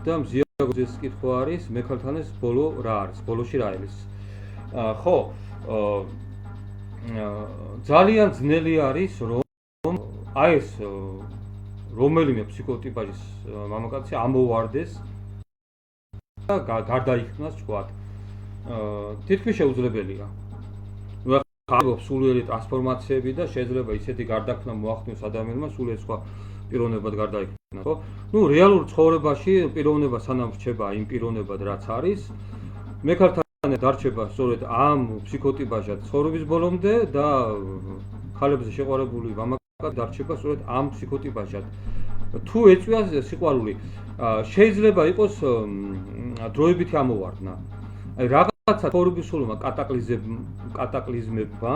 და მზია გოგზის კითხვა არის, მექალთანეს ბოლო რა არის? ბოლოში რა არის? ხო, ძალიან ძნელი არის რომ აი ეს რომელიმე ფსიქოტიპაჟის მამაკაცი ამოვარდეს და გარდაიქმნას თქვათ. თითქმის შეუძლებელია. ნუ ახლა სულიერი ტრანსფორმაციები და შეიძლება ისეთი გარდაქმნა მოახდინოს ადამიანმა სულიერ სხვა პიროვნებად გარდაიქმნას. ხო? ნუ რეალურ ცხოვრებაში პიროვნება სანამ რჩება იმ პიროვნებად რაც არის, მექალთან დარჩება სწორედ ამ ფსიქოტიპაჟად ცხოვრების ბოლომდე და ხალებზე შეყვარებული მამაკაცი დარჩება სწორედ ამ ფსიქოტიპაჟად. თუ ეწვია სიყვარული, შეიძლება იყოს დროებითი ამოვარდნა. აი რაღაცა ცხოვრებისულმა კატაკლიზმებმა,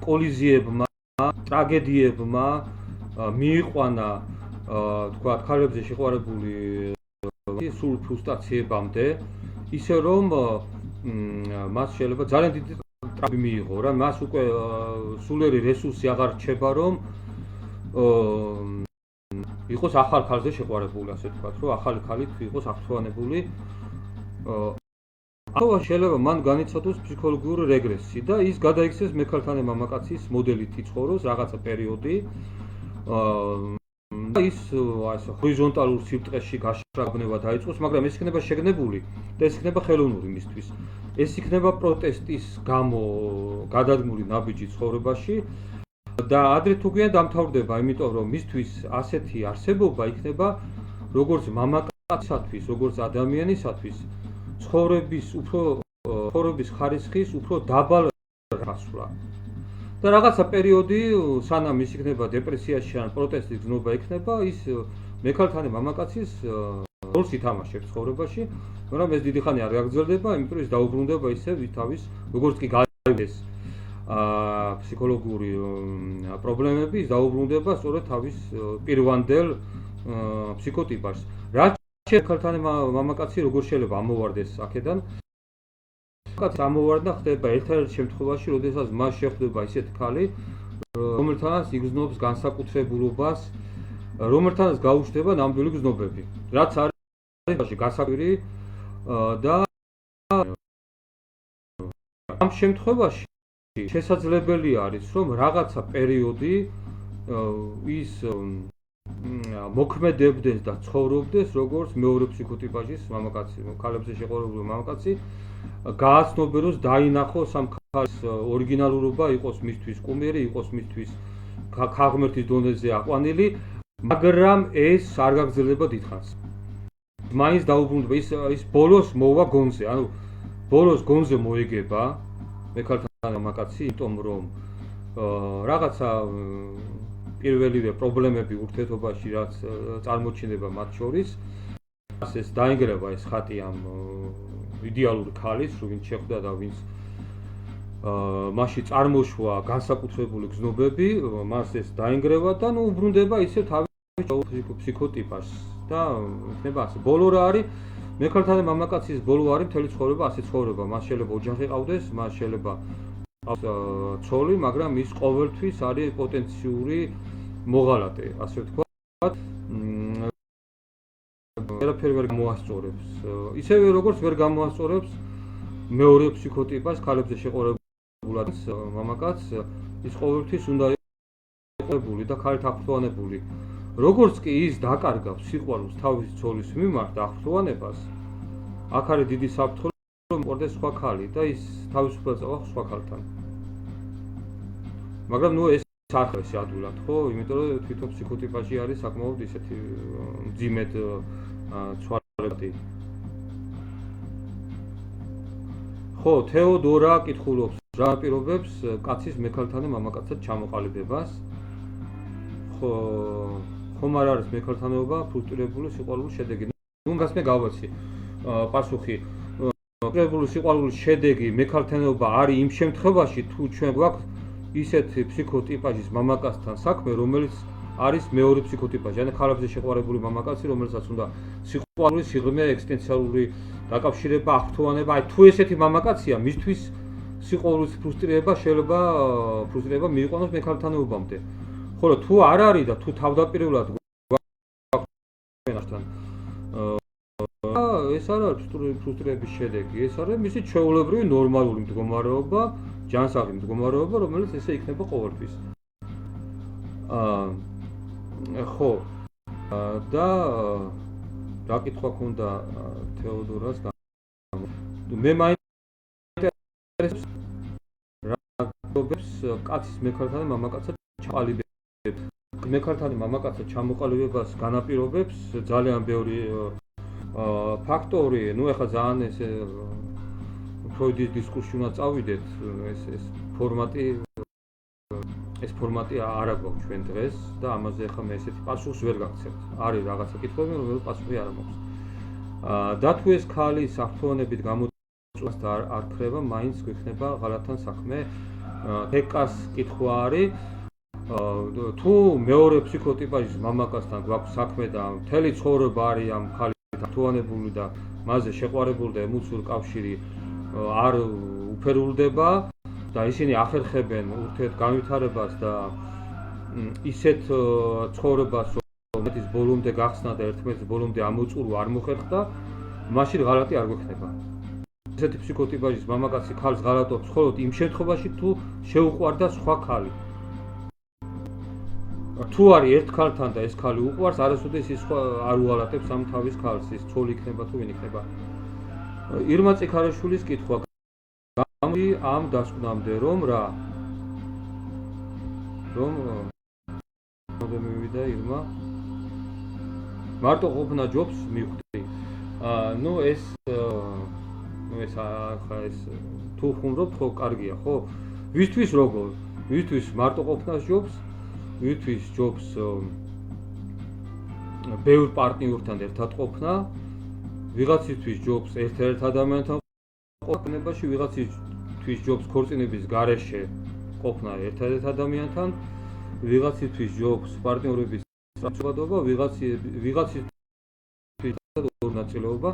კოლიზიებმა, ტრაგედიებმა მიიყვანა თქვა ხალებზე შეყვარებული სულ ფრუსტრაციებამდე, ისე რომ მას შეიძლება ძალიან დიდი ტრაბი მიიღო რა, მას უკვე სულიერი რესურსი აღარ რჩება რომ იყოს ახალ ქალზე შეყვარებული, ასე ვთქვათ, რომ ახალი ქალით იყოს აღფრთოვანებული. ახლა შეიძლება მან განიცადოს ფსიქოლოგიური რეგრესი და ის გადაიქცეს მექალთან მამაკაცის მოდელით იცხოვროს რაღაცა პერიოდი. და ის ასე ჰორიზონტალურ სიბრტყეში გაშრაბნება დაიწყოს, მაგრამ ეს იქნება შეგნებული და ეს იქნება ხელოვნური მისთვის. ეს იქნება პროტესტის გამო გადადგმული ნაბიჯი ცხოვრებაში და ადრე თუ გვიან დამთავრდება, იმიტომ რომ მისთვის ასეთი არსებობა იქნება როგორც მამაკაცისათვის, როგორც ადამიანისათვის ცხოვრების ხარისხის უფრო დაბალ გასვლა. და რაღაცა პერიოდი, სანამ ის იქნება დეპრესიაში ან პროტესტის გზნობა იქნება, ის მექალთან მამაკაცის როლს ითამაშებს ცხოვრებაში, მაგრამ ეს დიდი ხანი არ გაგრძელდება, იმიტომ რომ ის დაუბრუნდება ისევ თავის, როგორც კი გაიგეს ფსიქოლოგიური პრობლემები, ის დაუბრუნდება სწორედ თავის პირვანდელ ფსიქოტიპაჟს. რაც მექალთან მამაკაცი როგორ შეიძლება ამოვარდეს აქედან? ამოვარდნა ხდება ერთ-ერთ შემთხვევაში, როდესაც მას შეხვდება ისეთი ქალი, რომელთანაც იგრძნობს განსაკუთრებულობას, რომელთანაც გაუჩნდება ნამდვილი გრძნობები, რაც არის გასაკვირი და ამ შემთხვევაში შესაძლებელი არის, რომ რაღაცა პერიოდი ის მოქმედებდეს და ცხოვრობდეს როგორც მეორე ფსიქოტიპაჟის მამაკაცი, ქალებზე შეყვარებული მამაკაცი, გააცნობეროს, დაინახოს ამ ქალის ორიგინალურობა, იყოს მისთვის კუმირი, იყოს მისთვის ქაღმერთის დონეზე აყვანილი, მაგრამ ეს არ გაგრძელდება დიდხანს. მაინც დაუბრუნდება, ის ბოლოს მოვა გონზე, ანუ ბოლოს გონზე მოიგება მექალთან მამაკაცი, იმიტომ რომ რაღაცა პირველივე პრობლემები ურთიერთობაში რაც წარმოჩინდება მათ შორის, ეს დაინგრევა ეს ხატი ამ იდეალური ქალის, ვინც შეხვდა და ვინც მასში წარმოშვა განსაკუთრებული გრძნობები, მას ეს დაინგრევა და ნუ უბრუნდება ისე თავის ფსიქოტიპაჟს და იქნება ასე. ბოლო რა არის? მექალთან მამაკაცის ბოლო არის მთელი ცხოვრება ასე ცხოვრება. მას შეიძლება ოჯახი ყავდეს, მას შეიძლება ცოლი, მაგრამ ის ყოველთვის არის პოტენციური მოღალატე, ასე ვთქვათ. ვერაფერი ვერ გამოასწორებს. ისევე როგორც ვერ გამოასწორებს მეორე ფსიქოტიპას, ქალებზე შეყვარებულად მამაკაცს, ის ყოველთვის უნდა იყურებული და ქალით აღფრთოვანებული. როგორც კი ის დაკარგავს სიყვარულს თავის ცოლის მიმართ აღფრთოვანებას, აქ არის დიდი საფრთხე, რომ მოყვარდეს სხვა ქალი და ის თავისუფლად წავა სხვა ქალთან. მაგრამ ნუ ეს არ ხარ ეს ადვილად, ხო? იმიტომ რომ თვითონ ფსიქოტიპაჟი არის საკმაოდ ისეთი მძიმედ ცვალებადი. ხო, თეოდორა კითხულობს, რა პირობებს კაცის მექალთან მამაკაცად ჩამოყალიბებას? ხომ არ არის მექალთანობა ფრუსტრირებული სიყვარულის შედეგი? ნუ გასმე გავაცი. პასუხი. ფრუსტრირებული სიყვარულის შედეგი მექალთანობა არის იმ შემთხვევაში, თუ ჩვენ გვაქვს ისეთი ფსიქოტიპაჟის მამაკაცთან საქმე, რომელიც არის მეორე ფსიქოტიპაჟი, ანუ ქალებზე შეყვარებული მამაკაცი, რომელსაც უნდა სიყვარული, სიღრმე, ეგზისტენციალური დაკავშირება, აღფრთოვანება. აი თუ ესეთი მამაკაცია, მისთვის სიყვარულის ფრუსტრირება შეიძლება ფრუსტრირება მიიყვანოს მექალთანობამდე. ხოლო თუ არ არის და თუ თავდაპირველად გვაქვს ეს არ არის ფრუსტრირების შედეგი, ეს არის მისი ჩვეულებრივი ნორმალური მდგომარეობა, ჯანსაღი მდგომარეობა, რომელიც ესე იქნება ყოველთვის. ხო. და რა კითხვა ქონდა თეოდორას? მე მაინტერესებს რა გობებს კაცის მექალთან მამაკაცად ჩაყალიბებს. მექალთანი მამაკაცად ჩამოყალიბებას განაპირობებს ძალიან ბევრი ფაქტორი, ნუ ეხლა ძალიან ეს ფროიდის დისკურსში უნდა წავიდეთ, ეს ფორმატი არ აქვს ჩვენ დღეს და ამაზე ახლა მე ესეთი პასუხს ვერ გაგცემთ. არის რაღაცა კითხვები, რომელიც პასუხი არ მაქვს. და თუ ეს ქალი საფრთხოვნებით გამოწვევას და არ ქრება, მაინც გვექნება ღალატთან საქმე. ეკას კითხვა არის, თუ მეორე ფსიქოტიპაჟის მამაკაცთან გვაქვს საქმე და მთელი ცხოვრება არის ამ ქალთან თვალნებული და მასზე შეყვარებული და ემოციური კავშირი არ უფერულდება და ისინი ახერხებენ ურთიერთგანვითარებას და ისეთ ცხოვრებას, რომელიც ბოლომდე გახსნა და ერთმანეთის ბოლომდე ამოწურვა არ მოხერხდა, მაშინ ღალატი არ გვექნება. ესეთი ფსიქოტიპაჟის მამაკაცი ქალს ღალატობს მხოლოდ იმ შემთხვევაში, თუ შეუყვარდა სხვა ქალი. თუ არის ერთ ქალთან და ეს ქალი უყვარს, არასოდეს ის არ უღალატებს ამ თავის ქალს, ის ცოლი იქნება თუ ვინ იქნება. ირმა წიქარაშვილის კითხვა გამოდი ამ დასკვნამდე, რომ მივიდა ირმა მარტო ყოფნა ჯობს მივხვდი. ნუ ეს თუ ხუმრობთ, ხო, კარგია, ხო? ვისთვის როგორ? ვისთვის მარტო ყოფნას ჯობს? ვისთვის ჯობს ბევრ პარტნიორთან ერთად ყოფნა? ვიღაცისთვის ჯობს ერთ-ერთ ადამიანთან ყოფნებაში, ვიღაცისთვის ჯობს ქორწინების გარეშე ყოფნა ერთ-ერთ ადამიანთან, ვიღაცისთვის ჯობს პარტნიორების სწრაფადობა, ვიღაცისთვის ორ ნაწილეობა.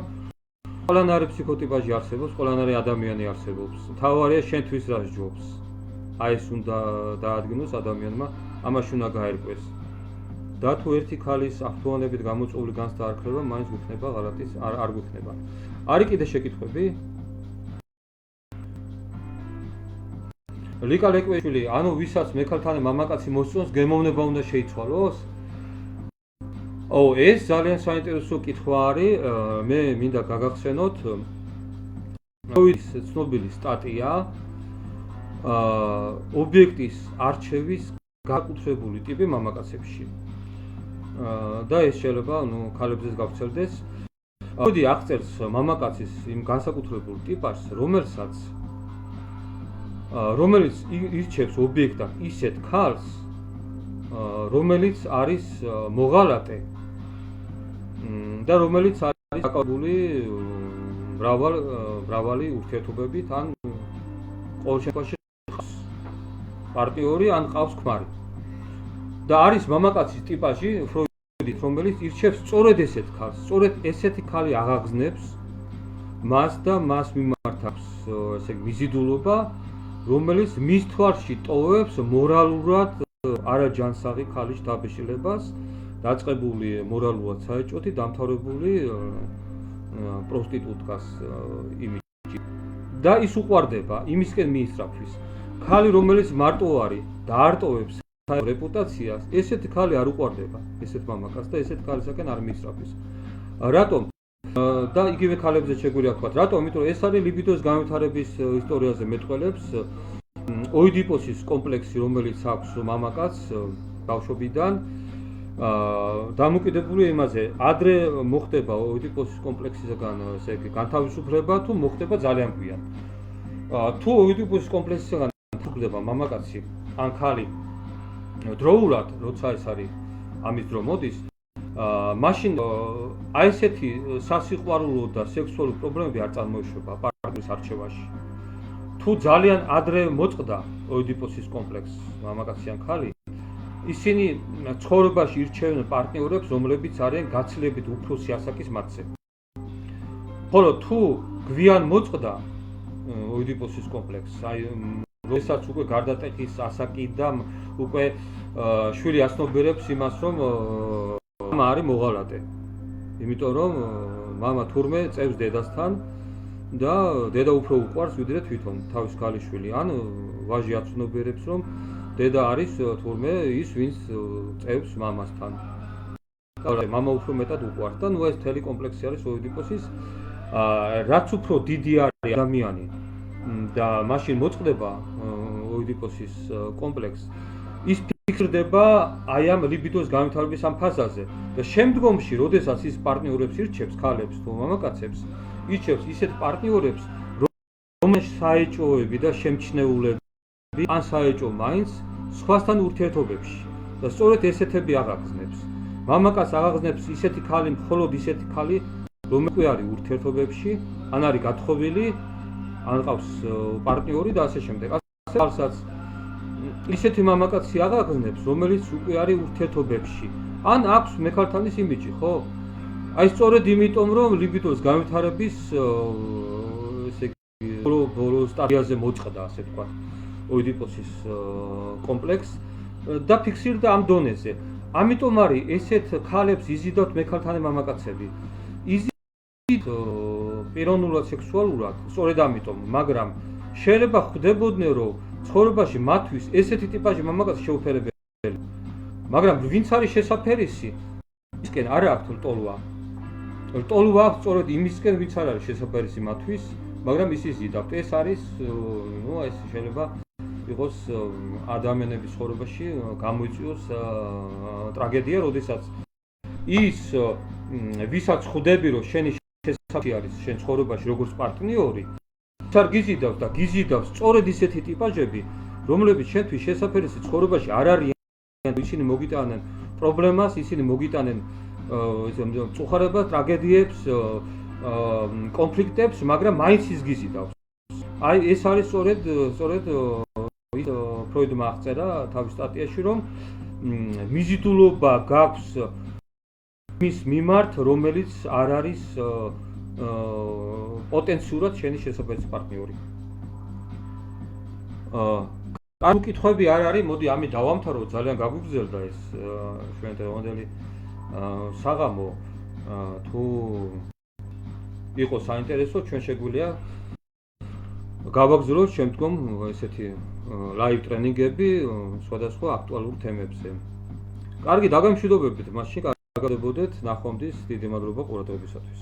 ყველანაირი ფსიქოტიპაჟი არსებობს, ყველანაირი ადამიანი არსებობს. თავარია შენთვის რას ჯობს. აი ეს უნდა დაადგინოს ადამიანმა, ამაში უნდა გაერკვეს. და თუ ერთი ქალის აქტუალობით გამოწვეული განცდა არ ქრება, მაინც გვექნება ღალატის არ გვექნება. არის კიდე შეკითხვები? ლიკა ლეკვეშვილი, ანუ ვისაც მექალთან მამაკაცი მოსწონს, გემოვნება უნდა შეიცვალოს? ეს ძალიან საინტერესო კითხვა არის. მე მინდა გაგახსენოთ ცნობილი სტატია ობიექტის არჩევის გაკუთრებული ტიპი მამაკაცებში. და ეს შეიძლება ქალებზეც გავრცელდეს. მოდი აღწერს მამაკაცის იმ განსაკუთრებულ ტიპას, რომელიც ირჩევს ობიექტად ისეთ ქალს, რომელიც არის მოღალატე და რომელიც არის დაკავებული მრავალი ურთიერთობებით, ან ყოველ შემთხვევაში პარტნიორი ან ყავს ქმარი. და არის მამაკაცის ტიპაჟი, რომელიც ირჩევს სწორედ ესეთ ქალს, სწორედ ესეთი ქალი აღაგზნებს მას და მას მიმართ აქვს ესე მიზიდულობა, რომელიც მის თვალში ტოვებს მორალურად არაჯანსაღი ქალის დაბეჭდილებას, დაწყებული მორალურად საეჭვოთი, დამთავრებული პროსტიტუტკას იმიჯი. და ის უყვარდება, იმისკენ მიისწრაფვის. ქალი, რომელიც მარტო არის და არ ტოვებს რეპუტაციას, ესეთი ქალი არ უყვარდება ესეთ მამაკაცს და ესეთ ქალისაკენ არ მიისწრაფვის. რატომ? და იგივე ქალებზე შეგვიძლია ვთქვათ, რატომ? იმიტომ რომ ეს არის ლიბიდოს განვითარების ისტორიაზე მეტყველებს ოიდიპოსის კომპლექსი, რომელიც აქვს მამაკაცს ბავშვობიდან, დამოკიდებული იმაზე, ადრე მოხდება ოიდიპოსის კომპლექსისგან ესე იგი განთავისუფლება, თუ მოხდება ძალიან გვიან. თუ ოიდიპოსის კომპლექსისგან განთავისუფლდება მამაკაცი ან ქალი დროულად, როცა ეს არის ამის დრო მოდის, მაშინ აი ესეთი სასიყვარულო და სექსუალური პრობლემები არ წარმოიშვება პარტნიორის არჩევაში. თუ ძალიან ადრე მოწყდა ოიდიპოსის კომპლექსს მამაკაცი ან ქალი, ისინი ცხოვრებაში ირჩევენ პარტნიორებს, რომლებიც არიან გაცილებით უფროსი ასაკის მათზე. ხოლო თუ გვიან მოწყდა ოიდიპოსის კომპლექსს, აი როდესაც უკვე გარდატეხის ასაკი და უკვე შვილი ასნობერებს იმას, რომ მამა არის მოღალატე. იმიტომ რომ მამა თურმე წევს დედასთან და დედა უფრო უყვარს ვიდრე თვითონ თავის ქალიშვილი. ან ვაჟი აცნობერებს, რომ დედა არის თურმე ის, ვინც წევს მამასთან. მამა უფრო მეტად უყვარს და ნუ ეს მთელი კომპლექსი არის ოიდიპოსის. რაც უფრო დიდი არის ადამიანი და მაშინ მოწყდება ოიდიპოსის კომპლექსს, ის ფიქსირდება აი ამ ლიბიდოს განვითარების ამ ფაზაზე და შემდგომში, როდესაც ის პარტნიორებს ირჩევს, ქალებს თუ მამაკაცებს, ირჩევს ისეთ პარტნიორებს, რომელშიც საეჭვოები და შემჩნეულები ან საეჭვო მაინც სხვასთან ურთიერთობებში და სწორედ ესეთები აღაგზნებს. მამაკაც აღაგზნებს ისეთი ქალი, მხოლოდ ისეთი ქალი, რომელიც არის ურთიერთობებში, ან არის გათხოვილი, ან ყავს პარტნიორი და ასე შემდეგ. ასაც ისეთი მამაკაცი აღაგზნებს, რომელიც უკვე არის ურთიერთობებში. ან აქვს მექალთანის იმიჯი, ხო? აი სწორედ იმიტომ, რომ ლიბიდოს განვითარების ესე იგი ბოლო სტადიაზე მოწყდა, ასე თქვა, ოიდიპოსის კომპლექსს და ფიქსირდა ამ დონეზე. ამიტომ არის ესეთ ქალებს იზიდავთ მექალთანი მამაკაცები. იზიდავთ პიროვნულად, სექსუალურად, სწორედ ამიტომ, მაგრამ შეიძლება ხვდებოდნენ, რომ ცხოვრებაში მათთვის ესეთი ტიპაჟი მამაკაცი შეუფერებელი. მაგრამ ვინც არის შესაფერისი, ისკენ არ აქვს ლტოლვა. ლტოლვა აქვს სწორედ იმისკენ, ვინც არ არის შესაფერისი მათთვის, მაგრამ ის იზიდავთ. ეს არის, ეს შეიძლება იყოს ადამიანების ცხოვრებაში გამოიწვიოს ტრაგედია, როდესაც ის ვისაც ხვდები, რომ შენი შესაძლებელი არის შენ ცხოვრებაში როგორც პარტნიორი, არ გიზიდავს და გიზიდავს სწორედ ისეთი ტიპაჟები, რომლებიც შენთვის შესაძლებელი ცხოვრებაში არ არიან, ისინი მოგიტანენ პრობლემას, ისინი მოგიტანენ წუხარებას, ტრაგედიებს, კონფლიქტებს, მაგრამ მაინც ის გიზიდავს. აი ეს არის სწორედ ფროიდმა აღწერა თავის სტატიაში, რომ მიზიდულობა გაქვს მის მიმართ, რომელიც არ არის პოტენციურად შენი შესაძლებელი პარტნიორი. კარგი კითხვები არ არის, მოდი ამით დავამთავროთ, ძალიან გაგვიგზელდა ეს ჩვენდელი საღამო. თუ იყო საინტერესო, ჩვენ შეგვიძლია გავაგზავნოთ შემდგომ ესეთი ლაივ ტრენინგები სხვადასხვა აქტუალურ თემებზე. კარგი, დაგემშვიდობებით, მაშინ კარგად გაგებოდეთ, ნახვამდის, დიდი მადლობა ყურადღებისათვის.